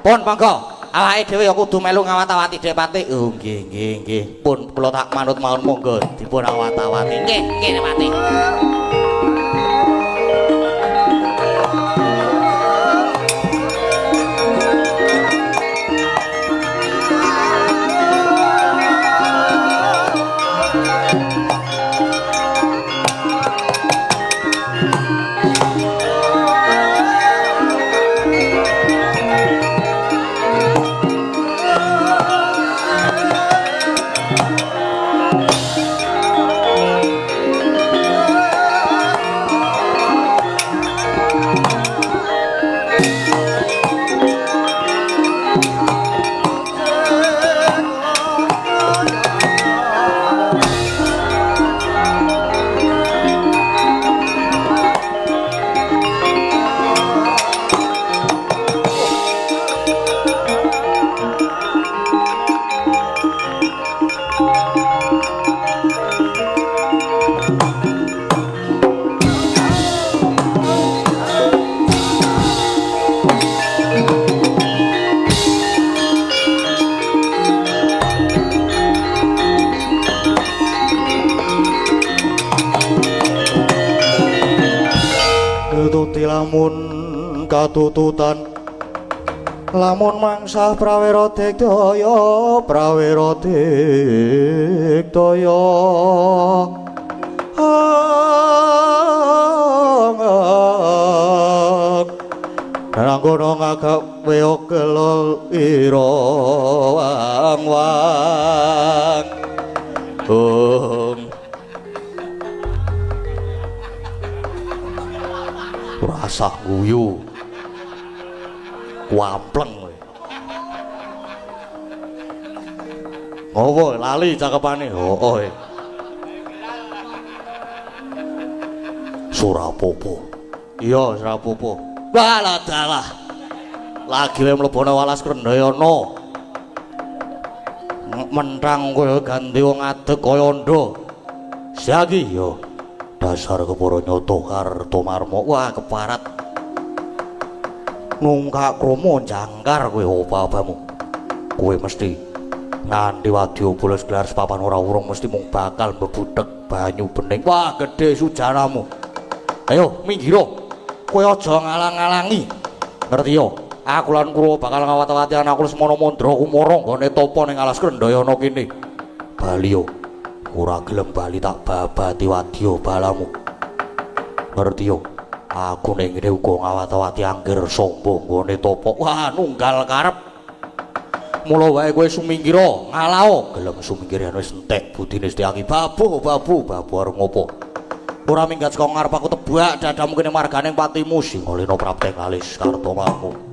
[SPEAKER 1] Pun monggo. Awake dhewe ya kudu melu ngawat-awati Depate. Oh nggih. Pun kula tak manut mawon monggo dipun awat-awati. Nggih, Depate. Tuti lamun katututan lamun mangsah prawira digdaya Nanggono ngagawe kelol ira wang-wang rasa guyu kuampleng ngopo lali cakepane Surapopo iya Surapopo walah dalah lagi wae mlebone Walas Krendayana mentrang kowe ganti wong adeg kaya ndha siagi yo dasar kepara nyata Kartomarma wah keparat nungkak kromo jangkar kowe apa-apamu kowe mesti nganti wadya bolos gelar papan ora urung mesti mung bakal mbebudhek banyu bening wah gedhe sujanamu ayo minggira kowe aja ngalang-alangi ngerti yo aku lan Kurawa bakal ngawat-awati anakku Lesmana Mandra Kumara nggone tapa ning Alas Krendayana kene bali yo ora gelem bali tak babati wadya balamu ngerti yo aku ning ngene uga ngawat-awati angger samba nggone tapa wah nunggal karep mula wae kowe sumingkira ngalao gelem sumingkir wis entek budine Setyaki babu arep ngopo ora minggat saka ngarep aku tebak dadamu kene margane patimu Singalena prapteng alis Kartomarma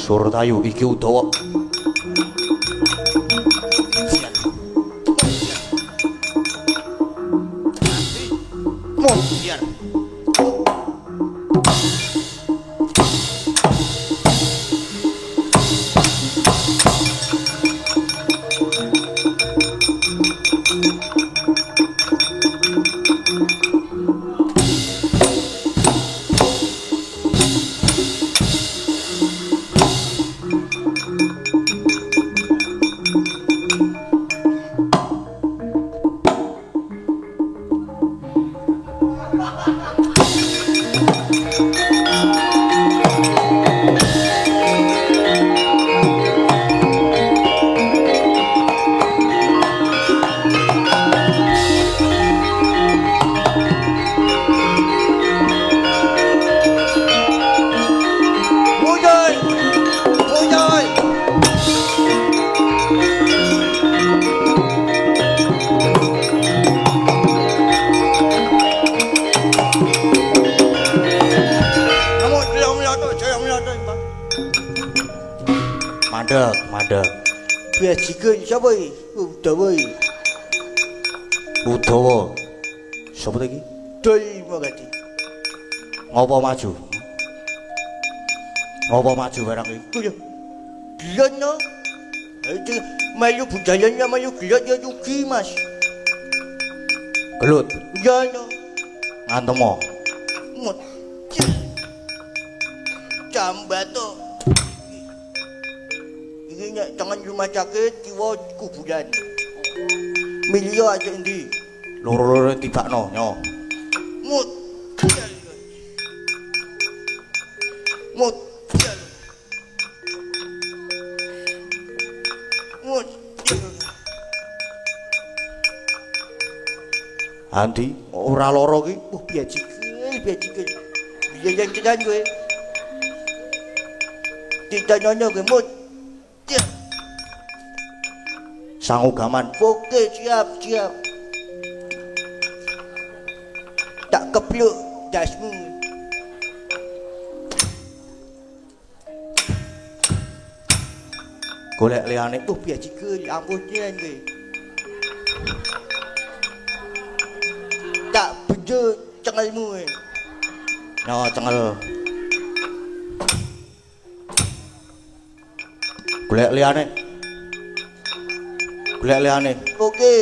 [SPEAKER 1] Surtayu iki Udawa. Mandek.
[SPEAKER 2] Biajikan siapa ini? Udawa ini.
[SPEAKER 1] Udawa. Siapa lagi?
[SPEAKER 2] Doi Magadi.
[SPEAKER 1] Ngopo maju? Ngopo maju barang iki?
[SPEAKER 2] Kuya. Gilan no. Itu mayu budayanya mayu gilat ya yuki mas.
[SPEAKER 1] Gelut.
[SPEAKER 2] Ya no.
[SPEAKER 1] Ngantemo.
[SPEAKER 2] Mut. Jambato. Ini tangan rumah sakit kiwa kuburan. Milio aja endi.
[SPEAKER 1] Loro-loro tibakno nyo.
[SPEAKER 2] Mut. Mut. Mut.
[SPEAKER 1] Andi ora loro ki.
[SPEAKER 2] Biajikan. Biar yang cedan gue. Tidak nyonya gue mut.
[SPEAKER 1] Sangugaman.
[SPEAKER 2] Oke, siap. Tak kepluk dasmu.
[SPEAKER 1] Golek liyane
[SPEAKER 2] Biar jika ampun dia ni. aja cengelmu.
[SPEAKER 1] Yo cengel. Golek liyane. Golek liyane.
[SPEAKER 2] Oke.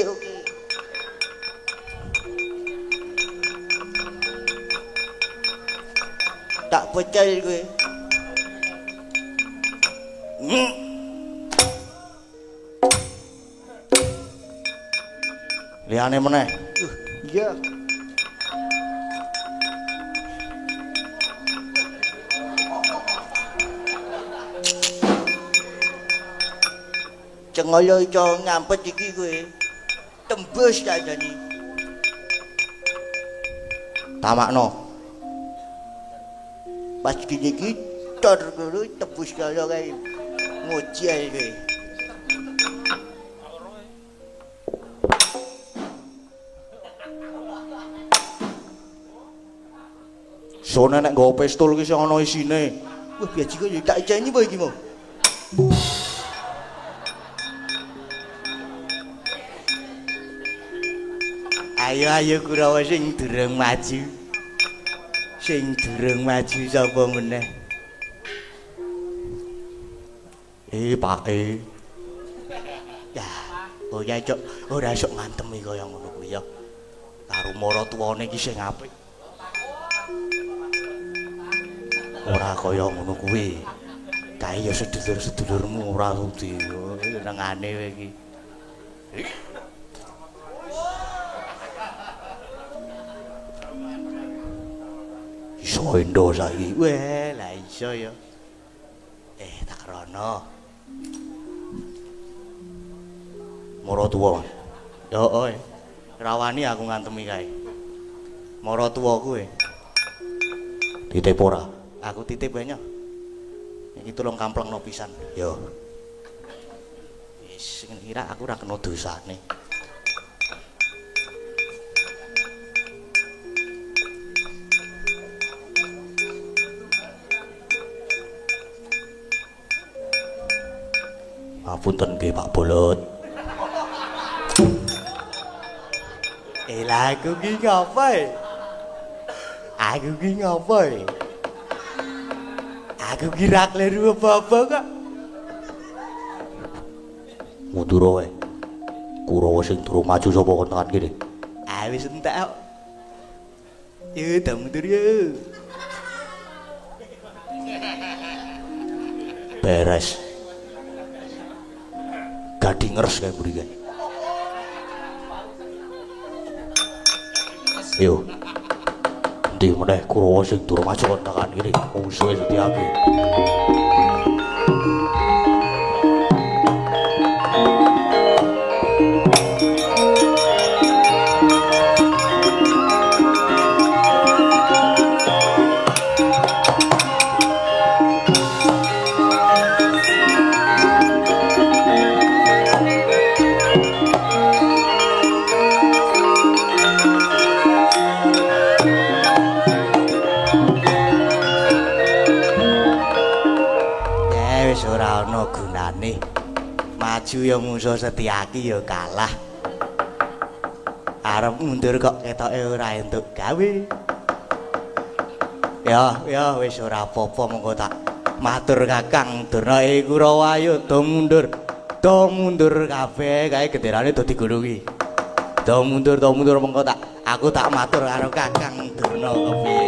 [SPEAKER 2] Tak percaya gue.
[SPEAKER 1] Liyane meneh.
[SPEAKER 2] Iya. Cengolo iso ngampet iki kowe. Tembus tak jani.
[SPEAKER 1] Tamakno.
[SPEAKER 2] Pas gini tor dulu tembus kalo kae. Ngojel kowe.
[SPEAKER 1] Sone nek nggawa pistol ki sing ana isine.
[SPEAKER 2] Wah biaji kok tak ijeni apa iki mau? Ayo Kurawa sing durung maju. Sing durung maju sapa meneh?
[SPEAKER 1] Pak
[SPEAKER 2] Ya, oh ya cok, ora sok ngantemi kaya ngono kuwi ya.
[SPEAKER 1] karo maratuwane iki sing apik. Ora kaya ngono kuwi. Kae ya sedulur-sedulurmu ora sudi.
[SPEAKER 2] Nengane kowe iki.
[SPEAKER 1] Iso endo saiki.
[SPEAKER 2] Wah, lah iso ya. Tak rono.
[SPEAKER 1] Maratuwa.
[SPEAKER 2] Yo, oi. Rawani aku ngantemi kae. Maratuwa kowe.
[SPEAKER 1] Titip ora.
[SPEAKER 2] Aku titip banyak. Iki tulung kamplengno pisan.
[SPEAKER 1] Yo.
[SPEAKER 2] Wis kira aku ora kena dosane.
[SPEAKER 1] Apunten nggih Pak Bolot.
[SPEAKER 2] Lah aku ki ngapain? Aku ki ngapain? Aku kira kleru apa-apa kok.
[SPEAKER 1] Mundur wae. Kurawa sing durung maju sapa kon tekan kene.
[SPEAKER 2] Wis entek kok. Yo, tak mundur yo.
[SPEAKER 1] Beres. Gadingers kae mburi kae. Yo. Ndi meneh Kurawa sing durung maju kon tekan kene. Musuhe setiake. Maju ya musuh Setyaki ya kalah. Arep mundur kok ketoke ora entuk gawe. Ya wis ora apa-apa monggo tak matur Kakang Durna Kurawa ayo do mundur. Do mundur kabeh kae genderane do digulungi. Do mundur monggo aku tak matur karo Kakang Durna kepiye.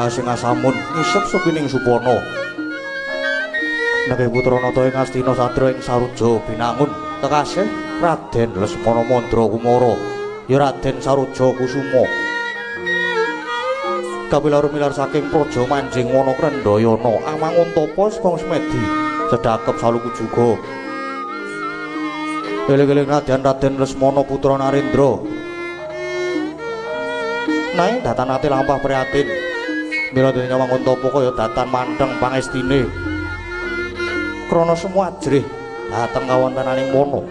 [SPEAKER 1] asing asamun ngisep sepining supana. Nanging putra nata ing Astina Sadra ing Saruja binangun kekasih Raden Lesmana Mandra Kumara ya Raden Saruja Kusuma. Kapilar milar saking praja manjing wana Krendayana amangun tapa Sepong Semedi sedakep saluku juga. Eling-eling nadyan Raden Lesmana putra Narendra. Nanging datan ati lampah prihatin. Mila dene mangun tapa kaya datan manteng pangestine. Krana semua ajrih dhateng kawontenaning wana.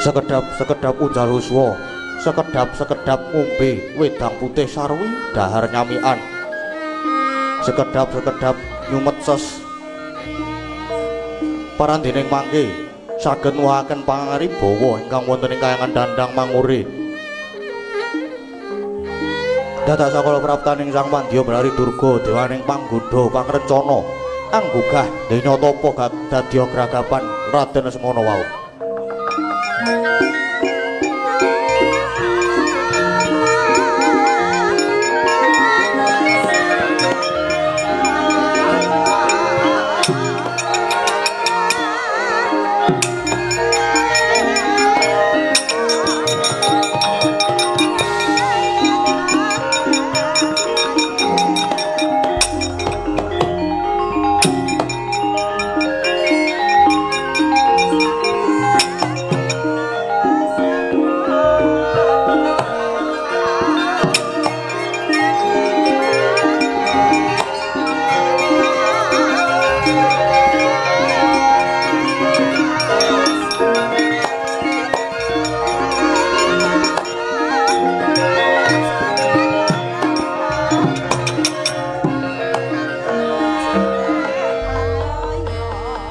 [SPEAKER 1] Sekedap unjal huswa. Sekedap ngombe wedang putih sarwi dahar nyamikan. Sekedap nyumet ses. Parandening mangke saged nuwuhaken pangaribawa ingkang wonten ing kayangan Dandang Mangure. Dadak sakala praptaning Sang Pandya Brari Durga dewaning panggodha pangrencana anggugah denya tapa dadya gragapan Raden Lesmana wau.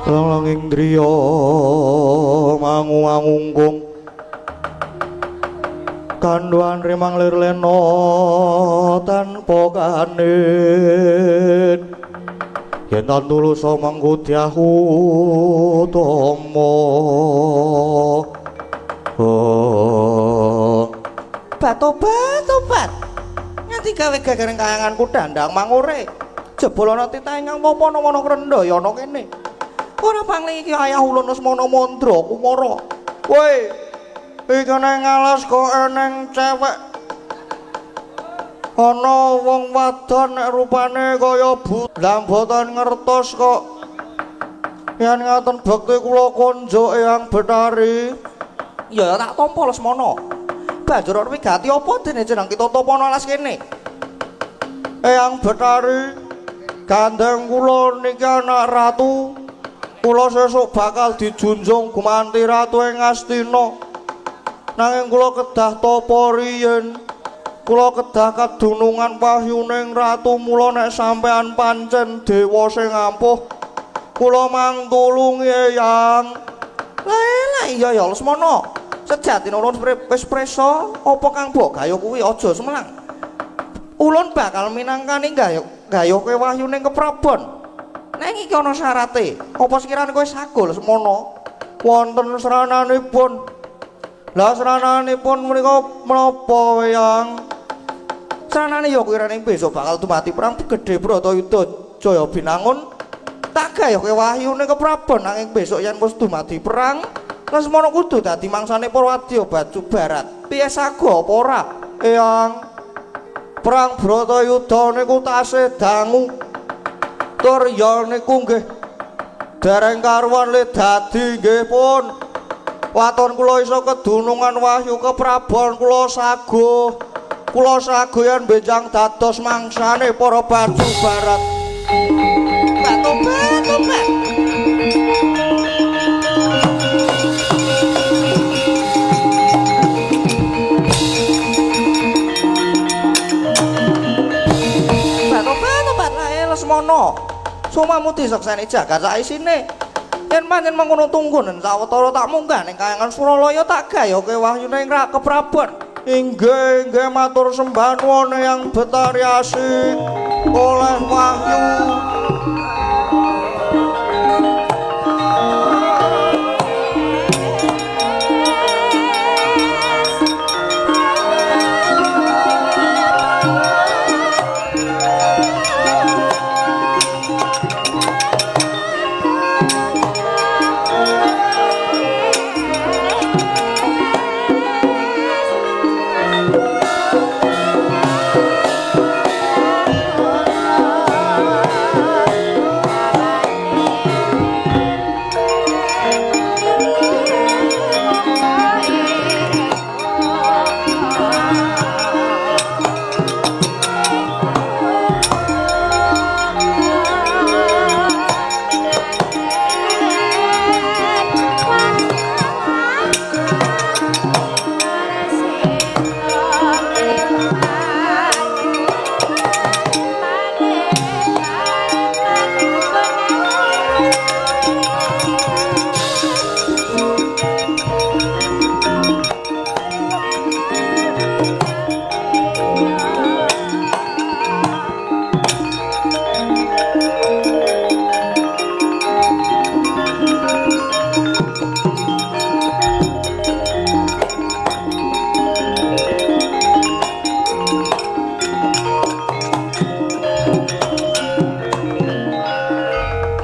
[SPEAKER 1] Langing driya mangu-mangungkung kandhuan remang lir lena tanpa kanin yen tulus mangkudyahu tama Tobat nganti gawe gagareng kayanganku Dandang Mangure jebul ana titah ingkang papa ana Krendayana kene. Ora pangling iki ayah ulun Lesmana Mandra Kumara. Woi, iki nang alas kok eneng cewek. Ana wong wadon nek rupane kaya budam boten ngertos kok. Yen ngaten bekti kula konjuk Eyang Betari. Ya tak tampa Lesmana. Banjur ora wigati apa dene jeneng kita topono alas kene. Eyang Betari, gandeng kula niki anak ratu. Kula sesuk bakal dijunjung gumanti ratu ing Astina. Nanging kula kedah tapa riyen. Kula kedah kadunungan wahyuning ratu mula nek sampean pancen dewa sing ampuh. Kula mangtulungi Eyang. Lah iya ya Lesmana. Sejatine ulun wis presa apa kang mbok gayuh kuwi aja semelang. Ulun bakal minangkani gayuhke wahyuning keprabon. Nang iki ana syarate. Apa sekirane kowe sagol semono? Wonten srananipun. Lah srananipun menika menapa Eyang? Sranane ya kirane besok bakal tumati perang gedhe Bratayuda Jaya binangun. Tak gayuhke wahyune keprabon nanging besok yen wis tumati perang, Lesmana kudu dadi mangsane Prawadya Batu Barat. Piye sago apa ora? Eyang. Perang Bratayuda niku tasih dangu. Tur ya niku nggih dereng karuan le dadi nggih pun waton kula iso kedunungan wahyu keprabon kula sago yen benjang dados mangsane para Batu Barat. Tobat lae Lesmana. Sumamu disekseni jagat sak isine. Yen pancen mengkono tunggunen sawetara tak munggah ning kayangan Suralaya tak gayuhke wahyune ing keprabon. Inggih matur sembah nuwun Eyang Betari Asih oleh wahyu.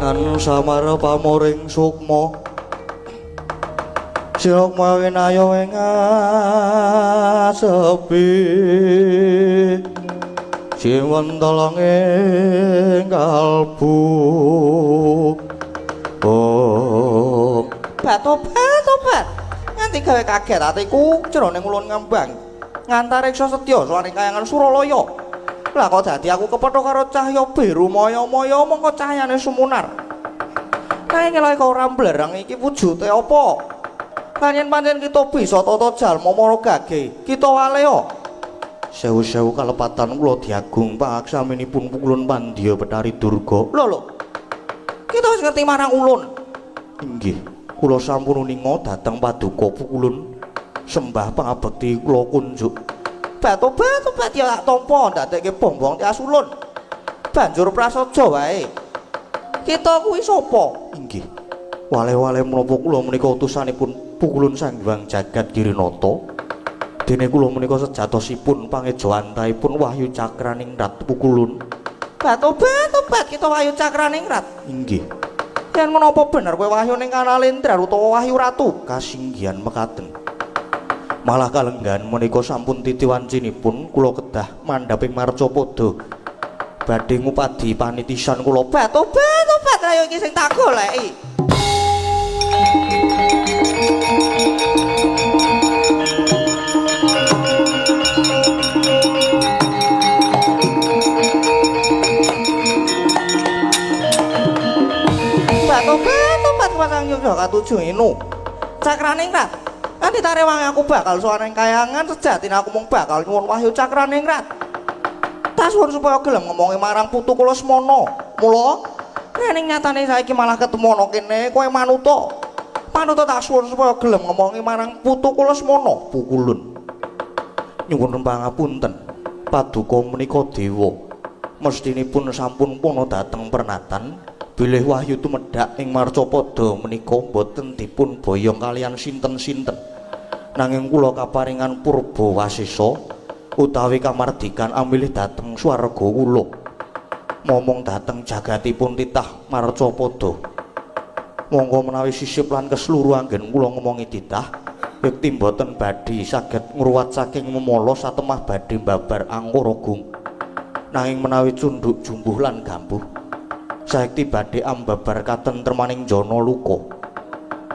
[SPEAKER 1] kan samar pamoring sukma sirokma winayo ing sepi sing tolong ing kalbu oh
[SPEAKER 3] Tobat nganti gawe kaget atiku jroning ulun ngambang ngantareksa setya saking kayangan Suralaya lah kok dadi aku kepethuk karo cahya biru maya-maya mongko cahyane sumunar nanging lek ora mblerang iki wujude apa lan yen pancen kita bisa tata jalma mara gage kita waleo
[SPEAKER 1] sewu-sewu kalepatan kula diagung pangaksaminipun pukulun Pandya Betari Durga
[SPEAKER 3] lho kita wis ngerti marang ulun
[SPEAKER 1] inggih kula sampun uninga dhateng paduka pukulun sembah pangabekti kula kunjuk
[SPEAKER 3] Tobat ya tak tampa ndadekke bombong tias ulun banjur prasaja wae kita kuwi sapa
[SPEAKER 1] inggih wale-wale menapa kula menika utusanipun pukulun Sang Hyang Jagat Girinata dene kula menika sejatosipun pangejawantahipun Wahyu Cakraning Rat pukulun
[SPEAKER 3] Tobat kita Wahyu Cakraning Rat
[SPEAKER 1] inggih
[SPEAKER 3] yen menapa bener kowe Wahyu ning Kanalendra utawa Wahyu Ratu
[SPEAKER 1] kasinggihan mekaten malah kalenggan menika sampun titiwancinipun kula kedah mandhaping Marcapada badhe ngupadi panitisan kula
[SPEAKER 3] Tobat ayo iki sing tak goleki Tobat pasang Yogya katujuh inu Cakraning Rat nanti tarewangi aku bakal soaring kayangan sejatine aku mung bakal nyuwun Wahyu Cakraning Rat tak suwun supaya gelem ngomongi marang putu kula Semana mula ning nyatane saiki malah ketemu ana kene kowe manuta tak suwun supaya gelem ngomongi marang putu kula Semana
[SPEAKER 1] pukulun nyuwun pangapunten paduka menika dewa mestinipun sampun puna dhateng pernatan bilih Wahyu tumedhak ing Marcapada menika boten dipun boyong kalian sinten-sinten nanging kula kaparingan purba wasesa utawi kamardikan amilih dhateng swarga kula momong dhateng jagatipun titah Marcapada monggo menawi sisip lan kesluru anggen kula ngomongi titah bekti mboten badhe saged ngruwat saking memala satemah badhe babar angkara gung nanging menawi cundhuk jumbuh lan gambuh saekti badhe ambabar katentremaning jana luka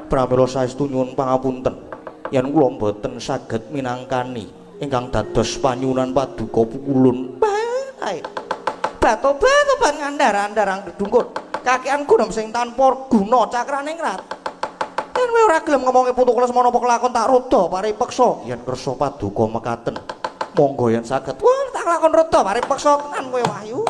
[SPEAKER 1] pramila saestu nyuwun pangapunten yen kula mboten saged minangkani ingkang dados panyuwunan paduka pukulun
[SPEAKER 3] Tobat ngandar-andarang dedungkul kakean gunem sing tanpa guna Cakraning Rat yen kowe ora gelem ngomongi putu kula Semana apa kelakon tak rada paripeksa
[SPEAKER 1] yen kersa paduka mekaten monggo yen saged
[SPEAKER 3] wah tak lakon rada paripeksa tenan kowe Wahyu